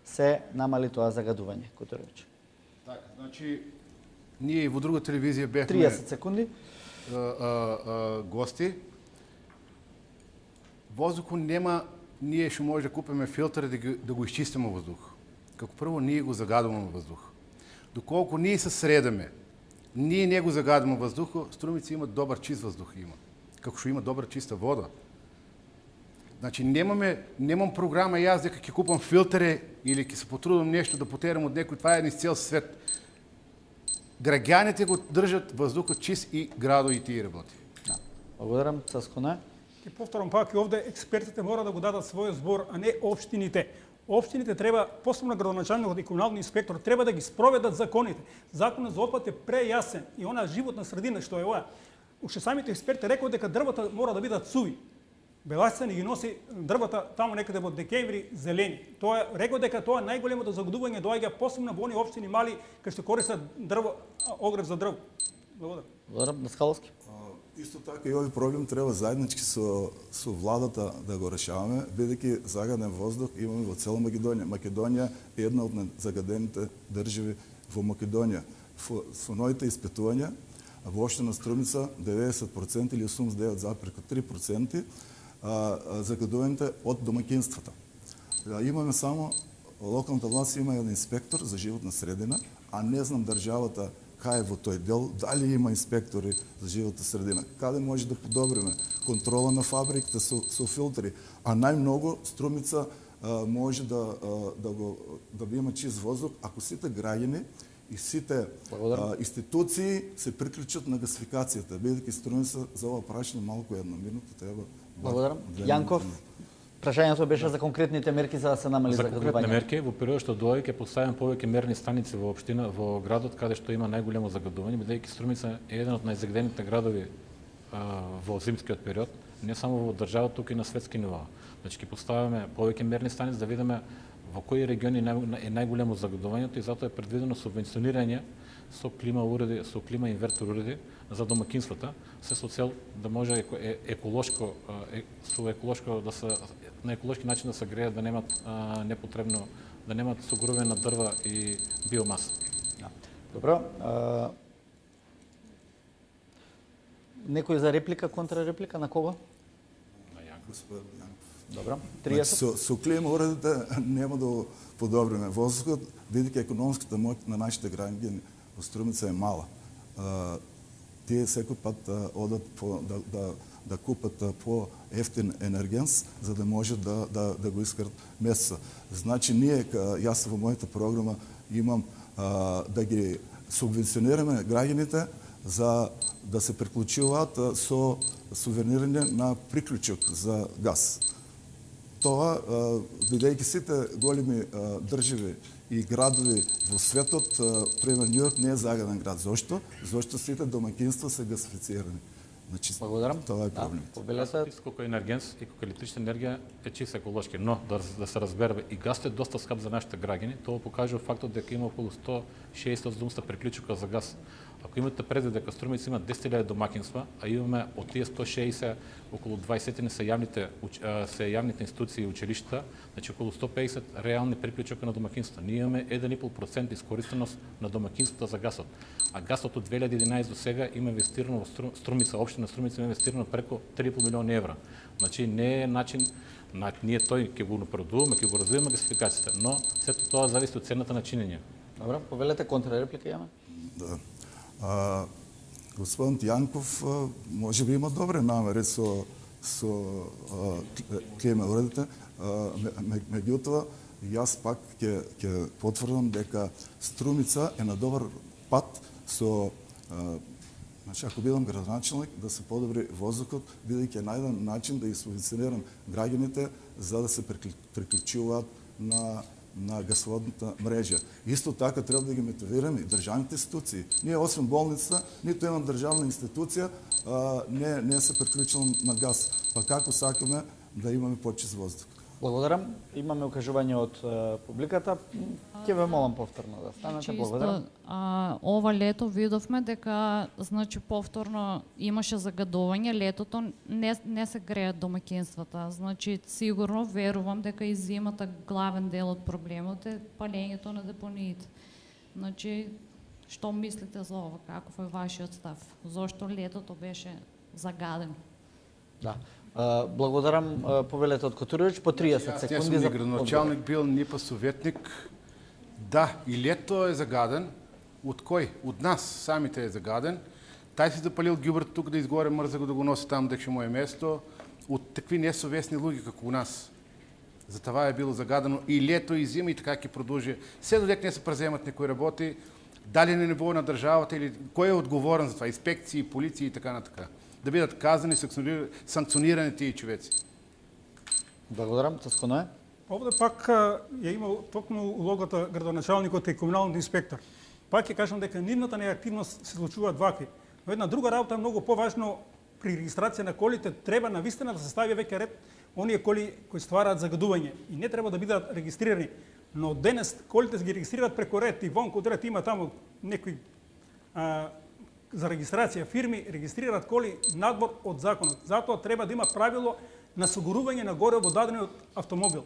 S1: се намали тоа загадување, Которовиќ?
S4: Така, значи, ние и во друга телевизија бевме
S1: 30 секунди.
S4: Гости. Воздухот нема, ние што може да купиме филтри да го изчистиме воздух. Како прво, ние го загадуваме воздух. Доколку ние се средаме, ние не го загадуваме воздухот, Струмица има добар чист воздух има. Како што има добра чиста вода. Значи, немам програма јас дека ќе купам филтери или ќе се потрудам нешто да потерам од некој, това е низ цел свет. Граѓаните го држат воздухот чист и градо и тие работи.
S1: Да. Благодарам, Цасконе.
S5: Ќе повторам пак и овде експертите мора да го дадат својот збор, а не општините. Општините треба, посебно градоначалникот и комуналниот инспектор, треба да ги спроведат законите. Законот за отпад е прејасен и она животна средина што е ова. Уште самите експерти рекоа дека дрвата мора да бидат суви. Беласцани ги носи дрвата таму некаде во декември зелени. Тоа рекоа дека тоа најголемото загадување доаѓа посебно во оние општини мали кај што користат дрво, огрев за дрво. Благодарам.
S1: Благодарам, Даскаловски.
S2: Исто така и овој проблем треба заеднички со владата да го решаваме, бидејќи загаден воздух имаме во цела Македонија. Македонија е една од загадените држави во Македонија. Со новите испитувања во општина Струмица 90% или 89,3% загадувањето од домаќинствата. Имаме само, локалната власт има еден инспектор за животна средина, а не знам државата кај во тој дел, дали има инспектори за животна средина, каде може да подобриме контрола на фабриките со филтри, а најмногу Струмица може да има чист воздух ако сите граѓани и сите институции се приклучат на гасификацијата, бидејќи Струмица за ова прашање малку една минута треба.
S1: Благодарам. Јанков, прашањето беше за конкретните мерки за да се намали загадување.
S3: За конкретни мерки, во период што доаѓа ќе поставиме повеќе мерни станици во општина, во градот каде што има најголемо загадување, бидејќи Струмица е еден од најзагадените градови во зимскиот период, не само во држава, туку и на светски ниво. Значи ќе поставиме повеќе мерни станици да видиме во кои региони е најголемо загадувањето и затоа е предвидено субвенционирање со клима уреди, со клима инвертор уреди за домаќинствата, се со цел да може еколошко да се на еколошки начин да се греат, да немат непотребно, да немат согорување на дрва и биомаса.
S1: Добро. Некој за реплика, контрареплика на кого?
S3: На
S2: Господин Јанков.
S1: Добро.
S2: Со клима уредите нема да подобриме воздухот, бидејќи економската моќ на нашите граѓани во Струмица е мала. Тие секој пат одат да купат по ефтин енергенс, за да може да го искат месеца. Значи, јас во мојата програма имам да ги субвенционираме граѓаните за да се приклучуваат со сувенирање на приклучок за газ. Тоа, бидејќи сите големи држави и градови во светот, пример Њујорк не е загаден град. Зошто? Зошто сите домаќинства се гасифицирани. Значи,
S1: благодарам.
S2: Тоа е проблем.
S3: Колку енергенс и колку електрична енергија е чист еколошки, но да се разбере и гасот е доста скап за нашите граѓани, тоа покажува фактот дека има околу 160 приклучока за газ. Ако имате предвид дека Струмица има 10.000 домаќинства, а имаме од тие 160 околу 20 се јавните институции и училишта, значи околу 150 реални приклучока на домаќинства. Ние имаме 1,5% искористеност на домаќинствата за гасот. А гасот од 2011 до сега има инвестирано во Струмица, општина Струмица има инвестирано преку 3,5 милиони евра. Значи не е начин ние тој ќе го напредуваме, ќе го развиваме гасификацијата, но сето тоа зависи од цената на чинење.
S1: Добро, повелете контрареплика јаме.
S2: Да. Господин Јанков може би има добре намери со клима уредите, меѓутоа јас пак ќе потврдам дека Струмица е на добар пат со значи ако бидам градоначалник да се подобри воздухот, бидејќи е најден начин да ги субвенционирам граѓаните за да се приклучуваат на гасоводната мрежа. Исто така треба да ги мотивираме и државните институции. Ние освен болница, ниту една државна институција не се приклучила на газ. Па како сакаме да имаме почист воздух?
S1: Благодарам. Имаме укажување од публиката. Ќе ве молам повторно да станете. Благодарам.
S6: Ова лето видовме дека значи повторно имаше загадување, летото не се греат домаќинствата. Значи сигурно верувам дека и зимата главен дел од проблемот е палењето на депониите. Значи што мислите за ова? Каков е вашиот став? Зошто летото беше загадено?
S1: Да. Благодарам повелете од Котурович по 30 секунди.
S4: Јас сум градоначалник бил, не па советник. Да, и лето е загаден. Од кој? Од нас самите е загаден. Тај си запалил ѓубрето тук да изгоре, мрза го да го носи там дека му е место. Од такви несовесни луѓе како у нас. Затова е било загадено и лето и зима и така ќе продолжи. Се додека не се преземат некои работи, дали на ниво на државата или кој е одговорен за това, инспекции, полиција и така на така. Да бидат казани, санкционирани тие човеци.
S1: Благодарам, Цаско.
S5: Овде пак ја имал токму улогата градоначалникот и комуналниот инспектор. Пак ќе кажам дека нивната неактивност се случуваат вакви. Но една друга работа е многу поважно при регистрација на колите, треба навистина да се стави веќе ред оние коли кои ствараат загадување и не треба да бидат регистрирани. Но денес колите ги регистрираат преку ред и вонку од ред има таму некои за регистрација фирми регистрираат коли надвор од законот. Затоа треба да има правило на сигурување на горе во дадениот автомобил.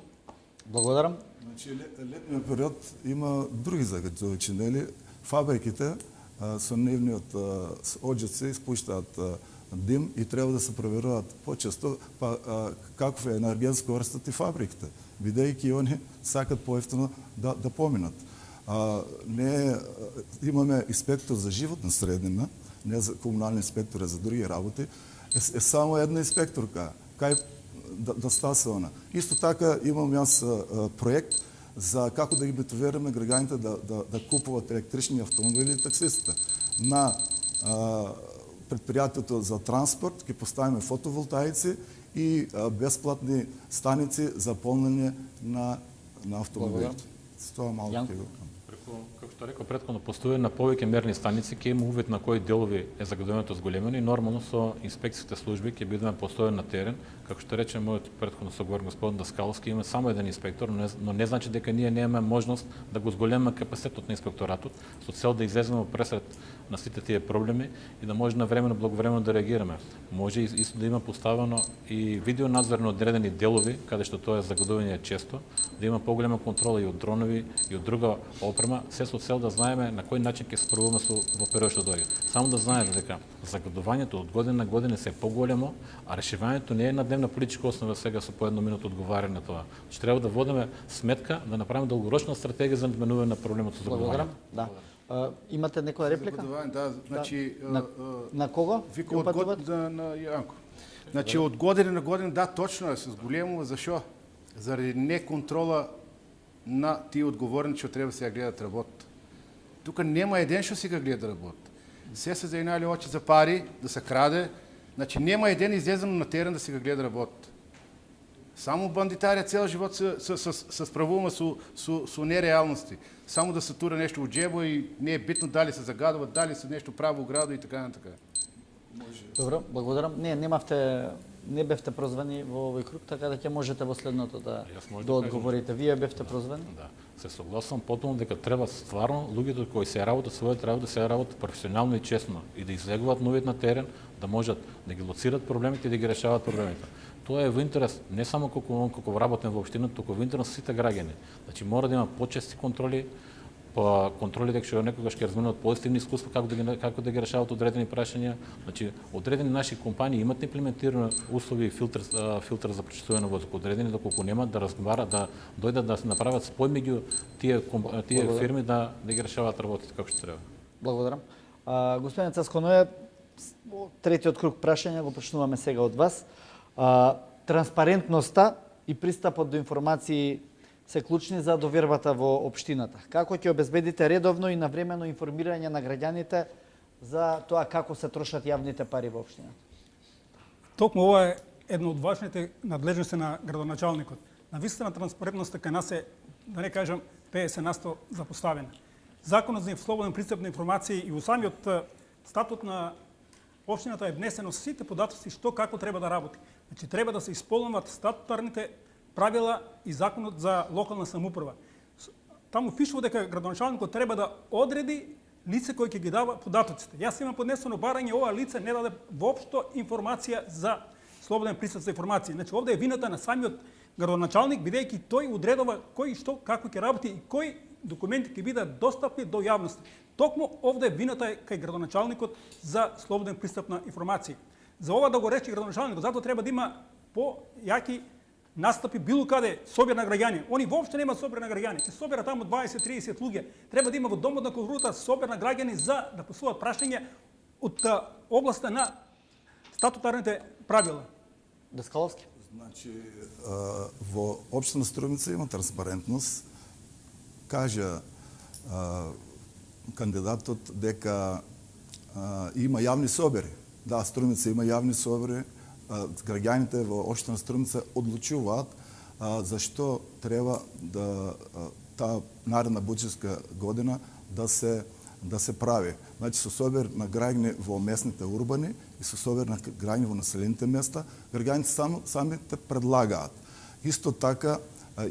S1: Благодарам.
S2: Значи, летниот период има други загадувачи, нели? Фабриките со нивниот оџаци испуштаат дим и треба да се проверуваат почесто каков е енергетско врстат и фабриките, бидејќи они сакат поевтино да поминат. Имаме инспектор за животна средина, не за комунални инспектори, за други работи, е само една инспекторка, кај да стасе она. Исто така имам јас проект за како да ги мотивираме граѓаните да купуват електрични автомобили и таксистите. На предпријатието за транспорт ќе поставиме фотоволтаици и бесплатни станици за полнење на автомобилите. Тоа малку ќе го кажам.
S3: Како што реков претходно, постои на повеќе мерни станици, ќе има увид на кои делови е загадувањето зголемено и нормално со инспекцијските служби ќе бидеме постојано на терен. Како што рече мојот претходно соговорник господин Даскаловски, има само еден инспектор, но не значи дека ние немаме можност да го зголемиме капацитетот на инспекторатот со цел да излеземе пресред на сите тие проблеми и да може навремено, благовремено да реагираме. Може исто да има поставено и видеонадзор на одредени делови, каде што тоа е загадување често, да има поголема контрола и од дронови и од друга опрема, се со цел да знаеме на кој начин ќе се справуваме во период што доаѓа. Само да знаете дека загадувањето од година на година се поголемо, а решувањето не е на дневна политичка основа сега со по една минута одговарање на тоа. Че треба да водиме сметка, да направиме долгорочна стратегија за надменување на проблемот со загадувањето.
S1: Да. Имате некоја реплика?
S4: Да, значи
S1: на кого?
S4: Вика од година на Јанко. Значи од година на година, да, точно е, се зголемува. Зашо? Заради неконтрола на тие одговорни што треба се ја гледат работ. Тука нема еден што си го гледа работ. Се се заинали очи за пари, да се краде. Значи нема еден излезено на терен да си го гледа работ. Само бандитарија цел живот се справува со нереалности. Само да се тура нешто од џебо и не е битно дали се загадуваат, дали се нешто право градо и така на така.
S1: Добро, благодарам. Не бевте прозвани во овој круг, така да ќе можете во следното да одговорите. Вие бевте прозвани?
S3: Да. Се согласувам потполно дека треба стварно луѓето кои се работат својот работа, се работат професионално и честно и да излегуваат новиот на терен, да можат да ги лоцират проблемите и да ги решават проблемите. Тоа е во интерес не само колку работен во општината, туку во интерес сите граѓани. Значи мора да има почести контроли, контроли дека што некогаш ќе разменуваат позитивни искуства како да ги решаваат одредени прашања. Значи одредени наши компании имаат имплементирани услови и филтр за пречистување на воздух. Одредени доколку немаат да разговарат, да дојдат да се направат спој меѓу тие фирми да ги решаваат работите како што треба.
S1: Благодарам. Господин Цасконоје, третиот круг прашања го почнуваме сега од вас. Транспарентноста и пристапот до информации се клучни за довербата во општината. Како ќе обезбедите редовно и навремено информирање на граѓаните за тоа како се трошат јавните пари во општината?
S5: Токму ова е една од важните надлежности на градоначалникот. Навистина транспарентноста кај нас е, да не кажам, 50% запоставена. Законот за слободен пристап на информации и во самиот статут на општината е внесено сите податоци што како треба да работи. Значи треба да се исполнуваат статутарните правила и законот за локална самоуправа. Таму пишува дека градоначалникот треба да одреди лице кој ќе ги дава податоците. Јас имам поднесено барање, ова лице не даде воопшто информација за слободен пристап за информации. Значи овде е вината на самиот градоначалник, бидејќи тој одредува кој што како ќе работи и кои документи ќе бидат достапни до јавноста. Токму овде вината е кај градоначалникот за слободен пристап на информации. За ова да го рече градоначалникот, затоа треба да има појаки настапи било каде собир на граѓани. Они воопшто нема собир на граѓани. Ќе собира таму 20-30 луѓе. Треба да има во домот на културата собир на граѓани за да посуваат прашања од областа на статутарните правила.
S1: Даскаловски.
S2: Значи, во општина Струмица има транспарентност. Кажа кандидатот дека има јавни собери. Да, Струмица има јавни собери. Граѓаните во општина Струмица одлучуваат зашто треба да таа наредна буџетска година да се прави. Значи со собир на граѓани во местните урбани и со собир на граѓани во населените места, граѓаните самите предлагаат. Исто така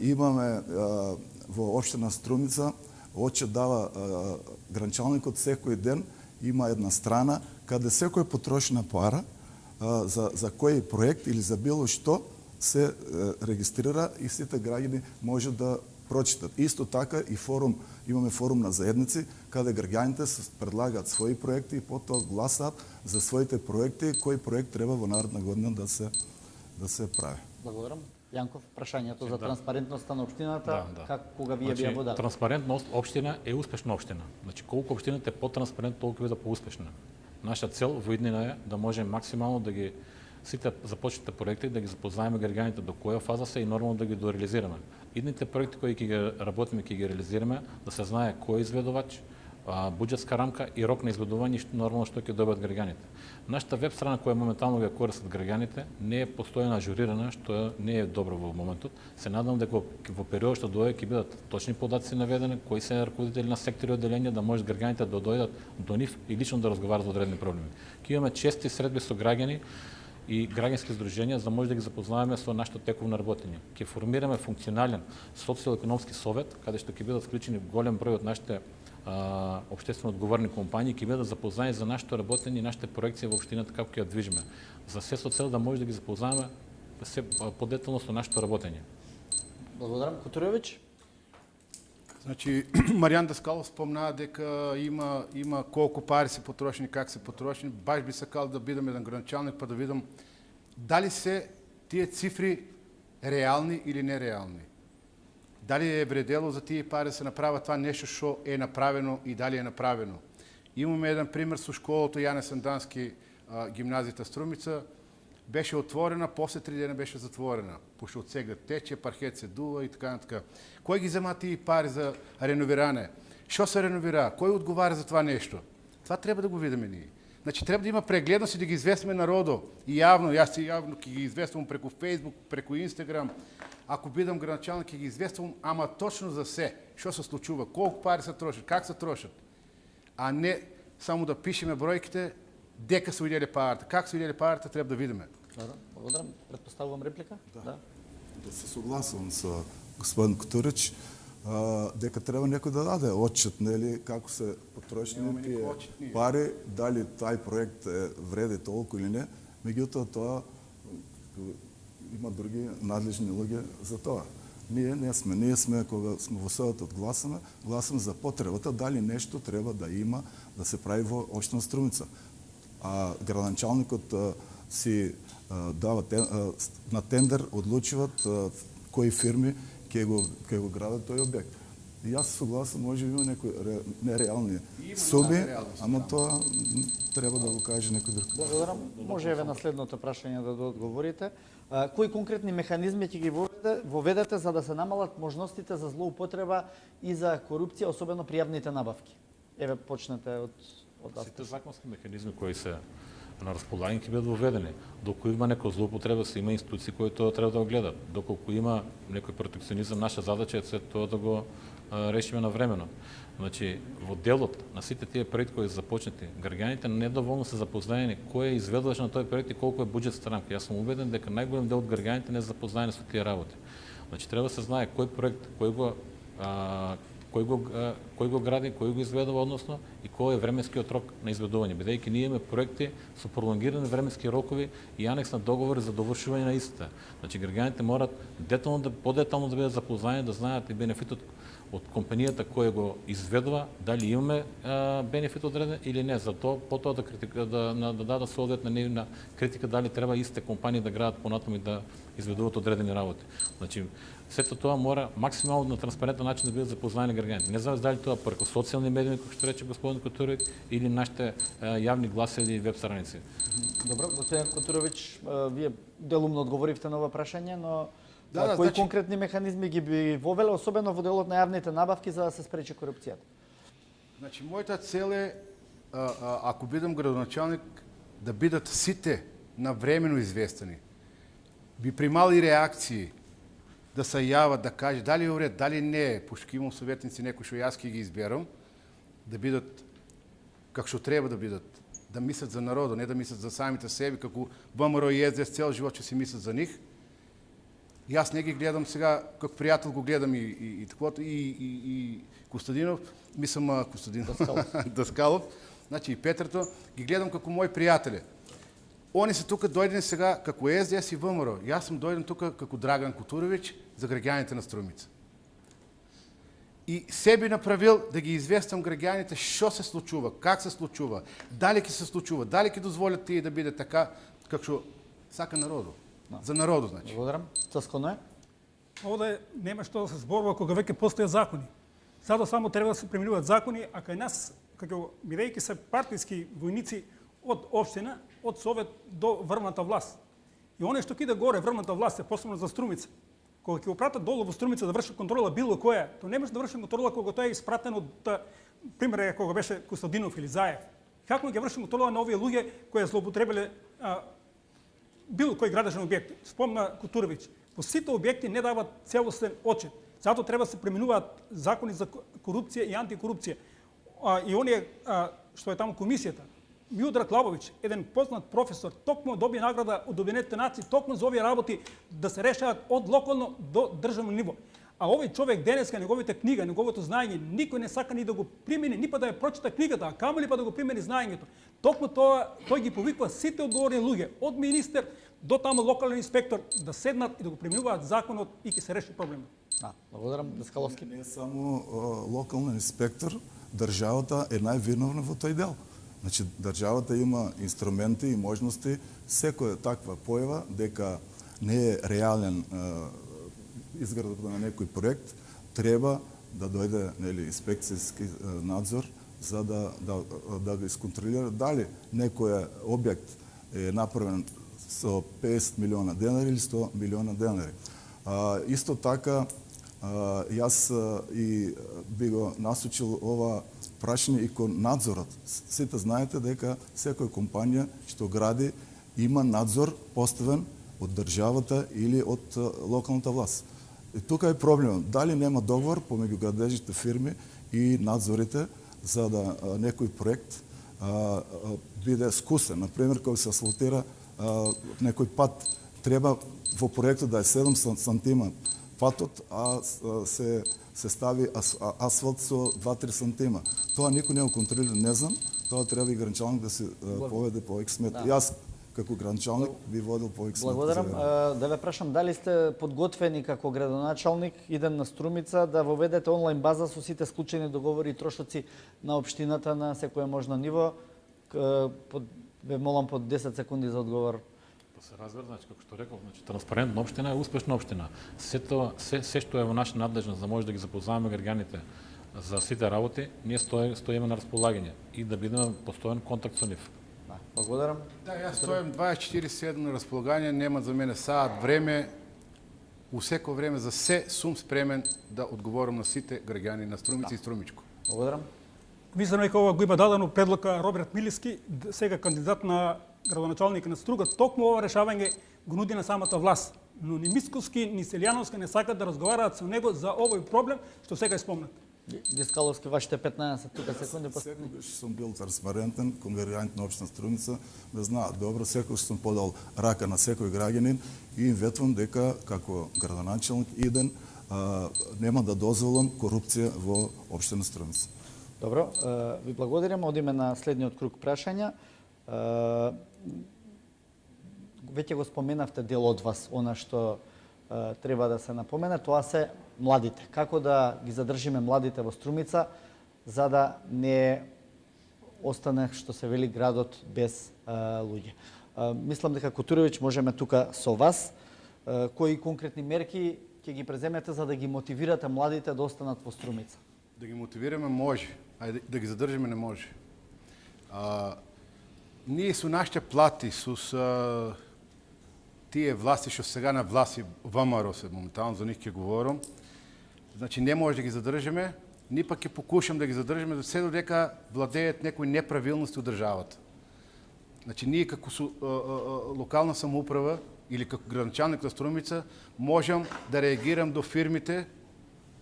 S2: имаме во општина Струмица отчет дава гранчалникот секој ден, има една страна каде секој потрошена пара за кој проект или за било што се регистрира и сите граѓани може да прочитат. Исто така и форум, имаме форум на заедници каде граѓаните предлагаат своји проекти и потоа гласаат за своите проекти, кој проект треба во наредна година да се прави.
S1: Благодарам. Јанков, прашањето за транспарентноста на општината, кога вие
S3: значи,
S1: би ја водат?
S3: Транспарентност општина е успешна општина. Значи колку општината е потранспарентна, толку е да поуспешна. Наша цел во иднина е да можеме максимално да ги сите започнатите проекти да ги запознаеме граѓаните до која фаза се и нормално да ги дореализираме. Идните проекти кои ќе ги работиме, ќе ги реализираме, да се знае кој е изведувач, буџетска рамка и рок на изведување и нормално што ќе добиат граѓаните. Нашата веб страна која моментално ја користат граѓаните не е постојано ажурирана, што не е добро во моментот. Се надам дека во период што дојде ќе бидат точни податци наведени, кои се раководители на сектори и одделенија, да може граѓаните да дојдат до нив и лично да разговарат за одредени проблеми. Ќе имаме чести средби со граѓани и граѓански здруженија за да може да ги запознаваме со нашето тековно работење. Ќе формираме функционален социјално-економски совет каде што ќе бидат вклучени голем број од нашите општествено одговорни компанији, ќе бидат запознати за нашето работење и нашите проекции во општината како ќе ја движиме. За се со цел да може да ги запознаваме се подетално со нашето работење.
S1: Благодарам. Кутуровиќ?
S4: Значи, Маријан Даскалов спомна дека има колку пари се потрошени, как се потрошени. Баш би сакал да бидам еден граначалник па да видам дали се тие цифри реални или нереални. Дали е вредело за тие пари да се направат това нешто што е направено и дали е направено. Имаме еден пример со школата Јане Сандански, гимназијата Струмица, беше отворена, после 3 дена беше затворена, пошто од сега тече, паркет се дува и така натака. Кој ги зема тие пари за реновиране? Што се реновира? Кој одговара за това нешто? Това треба да го видиме ние. Значи треба да има прегледност и да ги известиме народо и јавно, јас си јавно ќе ги известувам преку Facebook, преку Instagram. Ако бидам граначалник, ќе ги известувам, ама точно за се, што се случува, колку пари се трошат, как се трошат, а не само да пишеме бројките, дека се ујделе парата. Как се ујделе парата, треба да видиме.
S1: Благодарам. Предпоставувам реплика?
S2: Да се согласувам со господин Кутурич, дека треба некој да даде отчет, нели, како се потрошени тие пари, дали тај проект вреди толку или не. Меѓутоа тоа има други надлежни луѓе за тоа. Ние сме кога сме во Советот гласаме за потребата дали нешто треба да има да се прави во општина Струмица. А градоначалникот си дава на тендер одлучуваат кои фирми ќе го градат тој објект. И јас се согласам, може би има некои нереални суми, ама тоа треба да го каже некој друг.
S1: Благодарам. Може еве на следното прашање да одговорите. Кои конкретни механизми ќе ги воведете за да се намалат можностите за злоупотреба и за корупција, особено при јавните набавки? Еве почнете од вас.
S3: Сите законски механизми кои се на располагање ќе бидат воведени. Доколку има некоја злоупотреба, се има институции кои тоа треба да го гледат. Доколку има некој протекционизам, наша задача е се тоа да го решиме навремено. Значи, во делот на сите тие проекти кои се започнати, граѓаните недоволно се запознаени кој е изведувач на тој проект и колку е буџетска рамка. Јас сум убеден дека најголем дел од граѓаните не се запознаени со тие работи. Значи треба да се знае кој проект, кој го гради, кој го изведува, односно и кој е временскиот рок на изведување, бидејќи ние имаме проекти со пролонгирани временски рокови и анекс на договори за довршување на истите. Значи граѓаните морат подетално да бидат запознати, да знаат и бенефитот од компанијата која го изведува, дали имаме бенефит одреден или не, за тоа потоа да дадат соодветна нивна критика дали треба истите компании да градат понатаму и да изведуваат одредени работи. Значи сето тоа мора максимално на транспарентен начин да бидат запознати граѓаните. Не знам дали тоа преку социјални медии, како што рече господин Котуровиќ, или нашите јавни гласи или веб страници.
S1: Добро, господин Котуровиќ, вие делумно одговоривте на ова прашање, но кои
S4: значи
S1: конкретни механизми ги би вовеле, особено во делот на јавните набавки, за да се спречи корупцијата?
S4: Значи, мојата цел е, ако бидам градоначалник, да бидат сите навремено известени. Би примали реакции, да се јават, да кажат дали е уред, дали не е, пошто имам советници некои што јас ќе ги изберам, да бидат како што треба да бидат, да мислат за народот, не да мислат за самите себе, како ВМРО и СДС цел живот ќе си мислат за нив. Јас не ги гледам сега, како пријател го гледам и таквото, и Костадинов, мислам Костадинов, Даскалов, значи и Петрто, ги гледам како мои пријатели. Они се тука дојдени сега како СДС и ВМРО. Јас сум дојден тука како Драган Котуровиќ за граѓаните на Струмица. И себе направил да ги известам граѓаните што се случува, как се случува, дали ќе се случува, дали ќе дозволят тие да биде така како што сака народот. За народот, значи.
S1: Благодарам. Цосконо е?
S5: Овде нема што да се зборува кога веќе постојат закони. Затоа само треба да се преминуваат закони, а кај нас, како бидејќи се партиски војници од општина, од Совет до врвната власт. И оне што кида горе врвната власт е посебно за Струмица. Кога ќе го пратат долу во Струмица да врши контрола било која, то не може да врши контрола кога тој е испратен од пример кога беше Костадинов или Заев. Како ќе врши контрола на овие луѓе кои злоупотребиле било кој градежен објект? Спомна Котуровиќ. По сите објекти не дават целосен отчет. Затоа треба да се преминуваат закони за корупција и антикорупција. И оние што е таму комисијата, Милдраг Лабовиќ, еден познат професор, токму доби награда од Обединетите нации, токму за овие работи да се решават од локално до државно ниво. А овој човек денеска, неговите книга, неговото знаење, никој не сака ни да го примени, ни па да ја прочита книгата, а камоли па да го примени знаењето. Токму тоа, тој ги повикува сите одговорни луѓе, од министер до таму локален инспектор, да седнат и да го применуваат законот и ќе се реши проблемот.
S1: Благодарам, Даскаловски.
S2: Не само локален инспектор, државата е највиновна во тој дел. Значи, државата има инструменти и можности, секоја таква појава, дека не е реален изградата на некој проект, треба да дојде инспекцијски надзор за да го исконтролира дали некој објект е направен со 50 милиона денари или 100 милиона денари. Исто така, јас и би го насочил ова прашање и кон надзорот. Сите знаете дека секоја компанија што гради има надзор поставен од државата или од локалната власт. И тука е проблемот. Дали нема договор помеѓу градежните фирми и надзорите за да некој проект биде скусен. Например, кога се асфалтира некој пат, треба во проектот да е 7 сантима патот, а се стави асфалт со 2-3 сантима. Тоа никој не го контролира, не знам. Тоа треба и граничалник да се поведе повеќе смет. Јас како граничалник би водил повеќе смет.
S1: Благодарам. Да ве прашам, дали сте подготвени како градоначалник иден на Струмица да воведете онлайн база со сите склучени договори и трошоци на општината на секое можно ниво? Ве молам по 10 секунди за одговор.
S3: Да се разбере, значи, како што реков, значи, транспарентна општина е успешна општина. Се што е во наша надлежност, да може да ги запознаваме граѓаните за сите работи, ние стоиме на располагање и да бидеме постојан контакт со нив.
S1: Благодарам.
S4: Да, јас стојам 24/7 на располагање, нема за мене саат време, у секој време за се сум спремен да одговорам на сите граѓани на Струмица и Струмичко.
S1: Благодарам.
S5: Мислам дека ова го има дадено предлога Роберт Милиски, сега кандидат на градоначалник на Струга, токму ова решавање го нуди на самата власт. Но ни Мисковски, ни Селјановска не сакат да разговараат со него за овој проблем што сега е спомнат.
S1: Дискаловски, вашите 15 тука секунди.
S2: Секогаш сум бил транспарентен, конгрегањето на општина Струмица ме знаат добро, секогаш сум подал рака на секој граѓанин и им ветвам дека како градоначелник иден нема да дозволам корупција во општина Струмица.
S1: Добро, ви благодарам. Одиме на следниот круг прашања. Веќе го споменавте дел од вас, она што треба да се напомене, тоа се младите. Како да ги задржиме младите во Струмица, за да не остане, што се вели, градот без луѓе. Мислам дека Кутуровиќ можеме тука со вас. Кои конкретни мерки ќе ги преземете за да ги мотивирате младите да останат во Струмица?
S4: Да ги мотивираме може, а да ги задржиме не може. Ние со нашите плати, со тие власти што сега на власти ВМРО се моментално, за нив ќе говорам, значи не може да ги задржиме, ни пак ќе покушам да ги задржиме до се додека владеат некои неправилности од државата. Значи ние како локална самоуправа или како градоначалник на Струмица можам да реагирам до фирмите,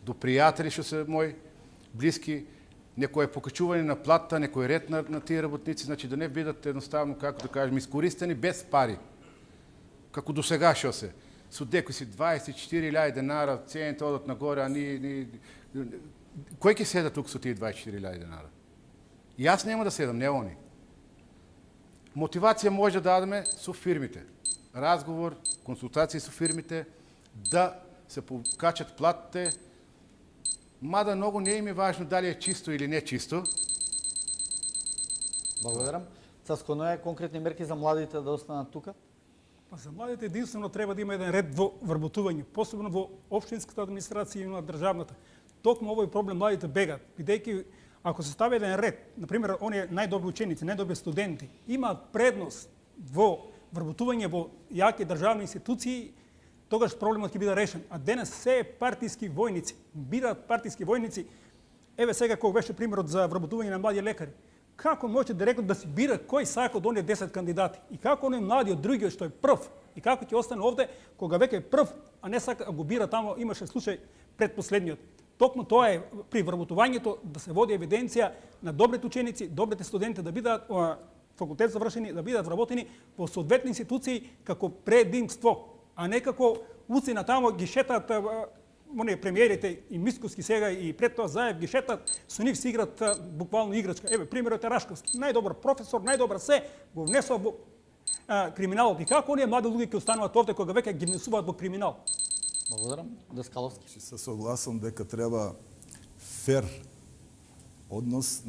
S4: до пријатели што се мои блиски, некое покачување на плата, некој ред на тие работници, значи да не бидат едноставно, како да кажем, искористени без пари. Како до сега што се. Со некои си 24.000 денара, цените одат нагоре, а кој ќе седа тук со тие 24.000 денара? И јас нема да седам, не они. Мотивација може да дадеме со фирмите. Разговор, консултации со фирмите, да се покачат платите, мада многу не им е важно дали е чисто или не чисто.
S1: Благодарам. Цаско Ноја, конкретни мерки за младите да останат тука?
S5: Па за младите единствено треба да има еден ред во вработување, посебно во општинската администрација и на државната. Токму овој проблем младите бегат, бидејќи ако се стави еден ред, например, оние најдобри ученици, најдобри студенти, имаат предност во вработување во јаки државни институции, тогаш проблемот ќе биде решен. А денес се партиски војници, бираат партиски војници. Еве сега кога беше примерот за вработување на млади лекари. Како може директно да си бира кој сака од оние 10 кандидати? И како оној младиот другиот што е прв? И како ќе остане овде кога веќе е прв, а не сака го бира тамо, имаше случај предпоследниот. Токму тоа е при вработувањето да се води евиденција на добрите ученици, добрите студенти да бидат факултет завршени, да бидат вработени во соодветни институции како предимство, а не како уцина тамо ги шетаат премиерите и Мисковски сега и пред тоа Заев ги шетат, со нив си играт буквално играчка. Еве примерот е Рашковски, најдобар професор, најдобар се, го внесува во криминалот. И како оние млади луѓе ќе остануваат овде кога веќе ги внесуваат во криминал?
S1: Благодарам. Дескаловски.
S2: Се согласам дека треба фер однос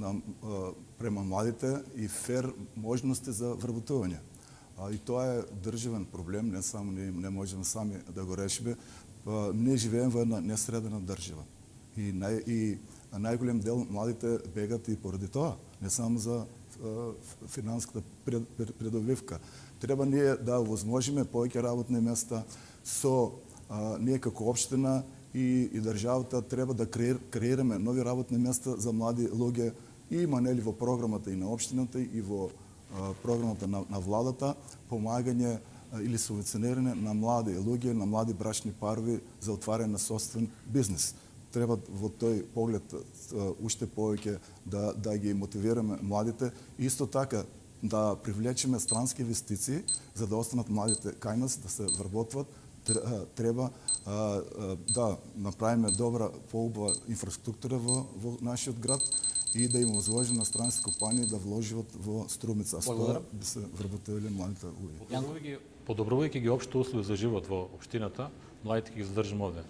S2: према младите и фер можности за вработување. И тоа е државен проблем, не само не можеме сами да го решиме. Ние живеем во една несредена држава. И најголем дел младите бегат и поради тоа, не само за финанската предобивка. Треба ние да овозможиме повеќе работни места со ние како општина и државата треба да креираме нови работни места за млади луѓе и има нели во програмата и на општината и во програмата на владата помагање или субвенционирање на млади луѓе, на млади брачни парови за отварање на собствен бизнес. Треба во тој поглед уште повеќе да ги мотивираме младите. Исто така да привлечеме странски инвестиции за да останат младите кај нас, да се вработват. Треба да направиме добра, поубава инфраструктура во нашиот град и да им возложи на странски компании да вложат во Струмица. Со тоа да се вработеле младите луѓе.
S3: Подобрувајќи ги општи услови за живот во општината, младите ќе ги задржиме овде.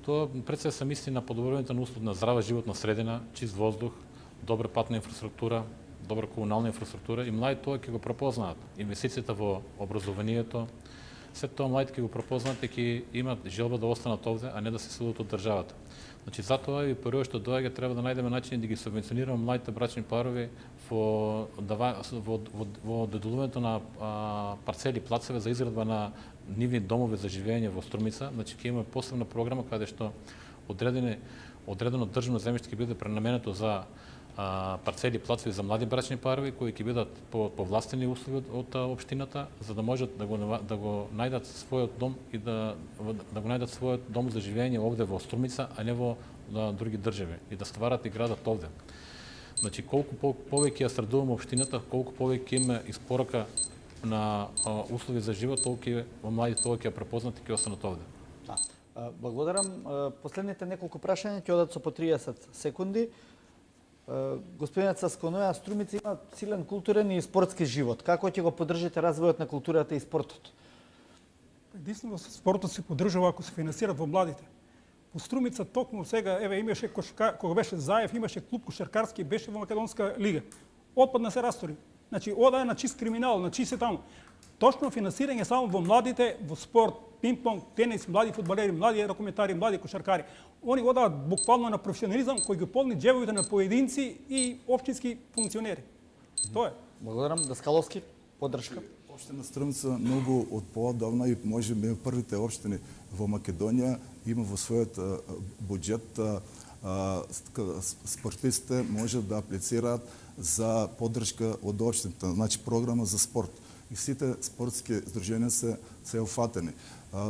S3: Тоа пред се мисли на подобрувањето на услови на здрава животна средина, чист воздух, добра патна инфраструктура, добра комунална инфраструктура и младите тоа ќе го пропознаат. Инвестицијата во образованието, след тоа младите ќе го пропознаат и ќе имат желба да останат овде, а не да се селат од државата. Значи затоа и прво што доаѓа треба да најдеме начин да ги субвенционираме младите брачни парови во доделувањето на парцели, плацеви за изградба на нивни домови за живење во Струмица. Значи ќе имаме посебна програма каде што одредено државно земјиште ќе биде пренаменето за парцели, плацеви за млади брачни парови кои ќе бидат по властени услови од општината за да можат да го најдат својот дом и да го најдат својот дом за живење овде во Струмица, а не во на други држави и да стварат и градат овде. Значи, колку повеќе ја средуваме општината, колку повеќе има испорака на услови за живот, толку младите повеќе ја препознат и ќе останат овде.
S1: Да. Благодарам. Последните неколку прашања ќе одат со по 30 секунди. Господинот Сасконоја, Струмица има силен културен и спортски живот. Како ќе го поддржите развојот на културата и спортот?
S5: Единствено спортот се поддржува ако се финансират во младите. По Струмица токму сега, имаше кога беше Заев, имаше клуб кошаркарски, беше во Македонска лига. Отпадна се растори. Значи, ода е на чист криминал, на чист е таму. Точно финансирање само во младите, во спорт, пинг-понг, тенис, млади фудбалери, млади ракометари, млади кошаркари. Они одаат буквално на професионализам кој ги полни џебовите на поединци и општински функционери. Тоа е.
S1: Благодарам. Даскаловски, поддршка.
S2: Општина Струмица многу од поодавна и може би првите општини во Македонија има во својот буџет спортистите може да аплицираат за поддршка од општината, значи програма за спорт. И сите спортски здруженија се уфатени.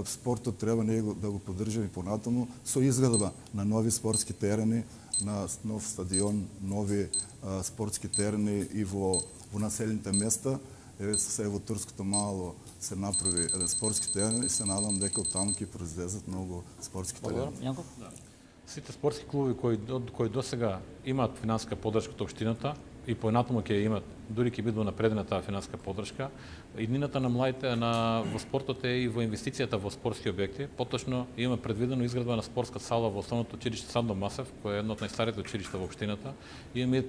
S2: Спортот треба него да го поддржаме понатаму со изградба на нови спортски терени, на нов стадион, нови спортски терени и во населените места. Се во Турското мало се направи еден спортски терен и се надам дека оттаму ќе произлезат многу спортски терени.
S1: Јанков?
S3: Сите спортски клубови кои досега имаат финансиска поддршка од општината и поинатаму ќе имат, дури ќе биде напредена таа финансиска поддршка. Иднината на младите во спортот е и во инвестицијата во спортски објекти. Поточно има предвидено изградба на спортска сала во основното училиште Сандо Масев, кој е едно од најстарите училишта во општината. Има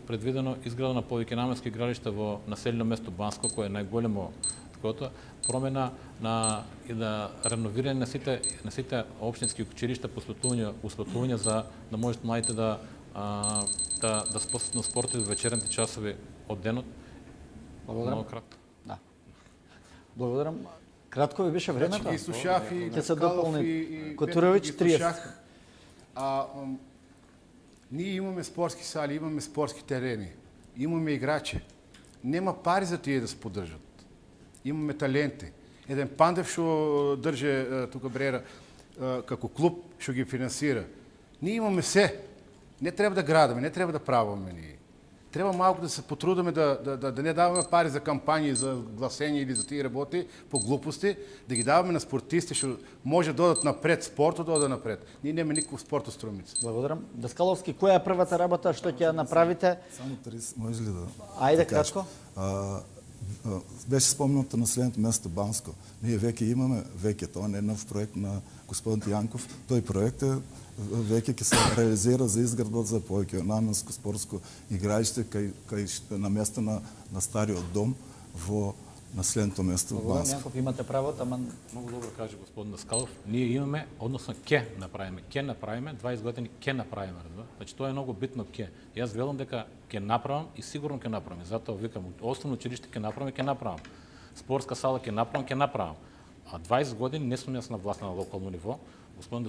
S3: предвидено изграда на повеќенаменски игралишта во населено место Банско, кое е најголемо такото, промена на реновирање на сите општински училишта, посветување за да можат младите да способат на спортот во вечерните часови од денот.
S1: Благодарам.
S3: Много кратко.
S1: Да. Благодарам. Кратко ви беше времето.
S4: Значи, ги слушав и
S1: Ќе се
S4: Даскалов
S1: дополни.
S4: и
S1: Котурович,
S4: Петро ги
S1: 30.
S4: слушах. Ние имаме спортски сали, имаме спортски терени, имаме играчи. Нема пари за тие да се поддржат. Имаме таленти. Еден Пандев што држе тука Брера како клуб што ги финансира. Ние имаме се. Не треба да градаме, не треба да правиме ние. Треба малку да се потрудиме да не даваме пари за кампањи, за гласење или за тие работи по глупости, да ги даваме на спортисти што може да одат напред, спортот да оде напред. Ние немаме никаков спорт од Струмица.
S1: Благодарам. Даскаловски, која е првата работа што ќе ја направите?
S2: Само 30, може ли да?
S1: Ајде,
S2: да кажа?
S1: кратко.
S2: Беше спомнато населеното место Банско. Ние веќе имаме, тоа не е нов проект на господин Јанков, тој проект е веќе ќе се реализира за изградба за повеќе наменско спортско игралиште кај на место на стариот дом во населеното место
S1: Благодарам,
S2: Банско.
S1: Јанков, имате право, таман.
S3: Многу добро каже господин Даскалов. Ние имаме, односно ќе направиме, 20 години ќе направиме, значи тоа е многу битно ќе. Јас велам дека ќе направам и сигурно ќе направам. Затоа викам, основно училиште ќе направам. Спортска сала ќе направам. А 20 години не сум јас на власт на локално ниво. Господин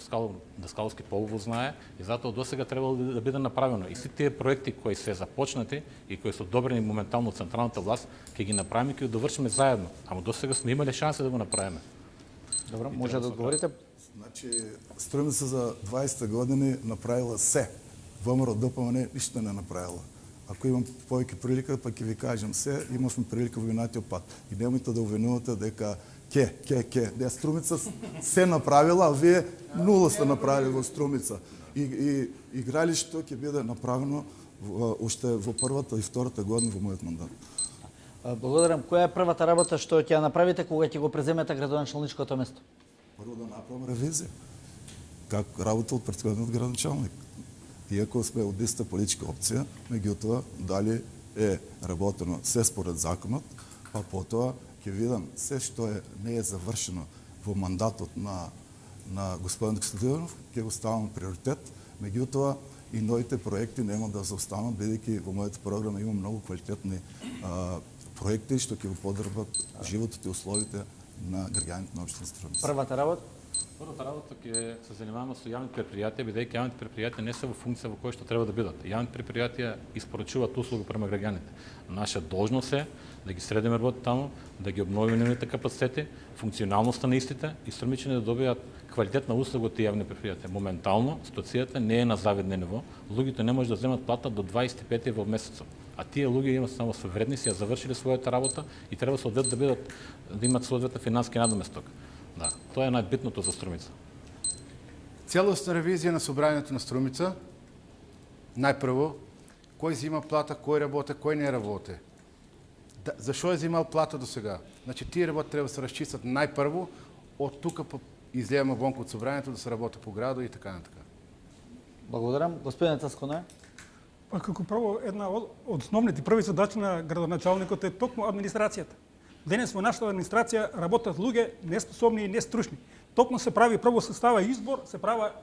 S3: Даскаловски полуво знае и затоа досега требало да биде направено. И сите тие проекти кои се започнати и кои се одобрени моментално од централната власт, ќе ги направиме и ќе ги довршиме заедно. Ама досега сме имале шанса да го направиме.
S1: Добро, може да одговорите.
S2: Значи, Струмица за 20 години направила се. ВМРО ДПМН ништо не направила. Ако имам повеќе прилика, па ќе ви кажам се, имавме прилика во минатиот пат. И немојте да обвинувате дека не, Струмица се направила, а вие нула сте направили во Струмица. И игралишто ќе биде направено уште во првата и втората година во мојот мандат.
S1: Благодарам. Која е првата работа што ќе ја направите кога ќе го преземете градоначалничкото место?
S2: Прво да направам ревизија. Как работел претходниот градоначалник. Иако сме од иста политичка опција, меѓутоа дали е работено се според законот, па потоа ќе видам се што не е завршено во мандатот на господин Костадинов, ќе го ставам приоритет, меѓутоа и новите проекти нема да заостанат, бидејќи во мојата програма има многу квалитетни проекти што ќе го подобрат животот и условите на граѓаните на општина Струмица.
S1: Првата работа?
S3: Првата работа ќе се занимаваме со јавните предпријатија, бидејќи јавните предпријатија не се во функција во која што треба да бидат. Јавните предпријатија испорачуваат услуги према граѓаните. Наша должност е да ги средиме работите таму, да ги обновиме нивните капацитети, функционалноста на истите и струмичени да добијат квалитетна услуга од тие јавни предпријатија. Моментално ситуацијата не е на завидно ниво. Луѓето не може да земат плата до 25 во месецот. А тие луѓе имаат само вредни, си ја завршиле својата работа и треба соодветно да имаат соодветна финански надоместок. Да, тоа е најбитното за Струмица.
S4: Целосна ревизија на собрањето на Струмица. Најпрво, кој зима плата, кој работи, кој не работи. Зашо е зимал плата до сега? Значи, тие работи треба да се расчистат најпрво, од тука излеземе вонку од собрањето да се работи по градо и така натака.
S1: Благодарам. Господин Цасконе.
S5: Па како прво, една од основните први задачи на градоначалникот е токму администрацијата. Денес во нашата администрација работат луѓе неспособни и нестручни. Токму се прави прво се става избор, се права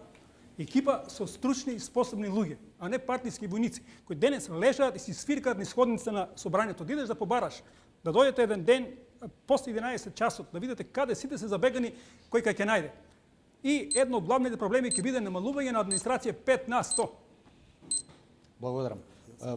S5: екипа со стручни и способни луѓе, а не партиски војници, кои денес лежат и си свиркаат низ ходниците на собрањето. Идеш да побараш, да дојдете еден ден после 11 часот, да видите каде сите се забегани, кој кај ќе најде. И едно од главните проблеми ќе биде намалување на администрација 5%.
S1: Благодарам.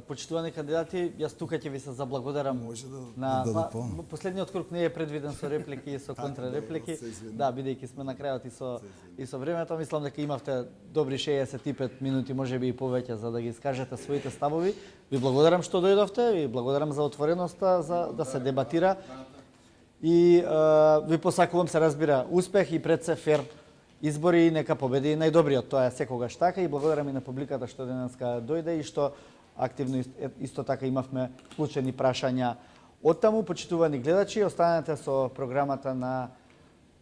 S1: Почитувани кандидати, јас тука ќе ви се заблагодарам.
S2: Може да
S1: на последниот круг не е предвиден со реплики и со контрареплики. Да, бидејќи сме на крајот и со времето, мислам дека имавте добри 65 минути, можеби и повеќе за да ги искажете своите ставови. Ви благодарам што дојдовте, ви благодарам за отвореноста за да се дебатира. И ви посакувам, се разбира, успех и пред се фер избори и нека победи најдобриот. Тоа е секогаш така и благодарам и на публиката што денеска дојде и што активно исто така имавме вклучени прашања. Оттаму, почитувани гледачи, останете со програмата на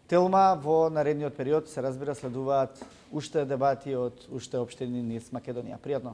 S1: Телма. Во наредниот период, се разбира, следуваат уште дебати од уште општини низ Македонија. Пријатно!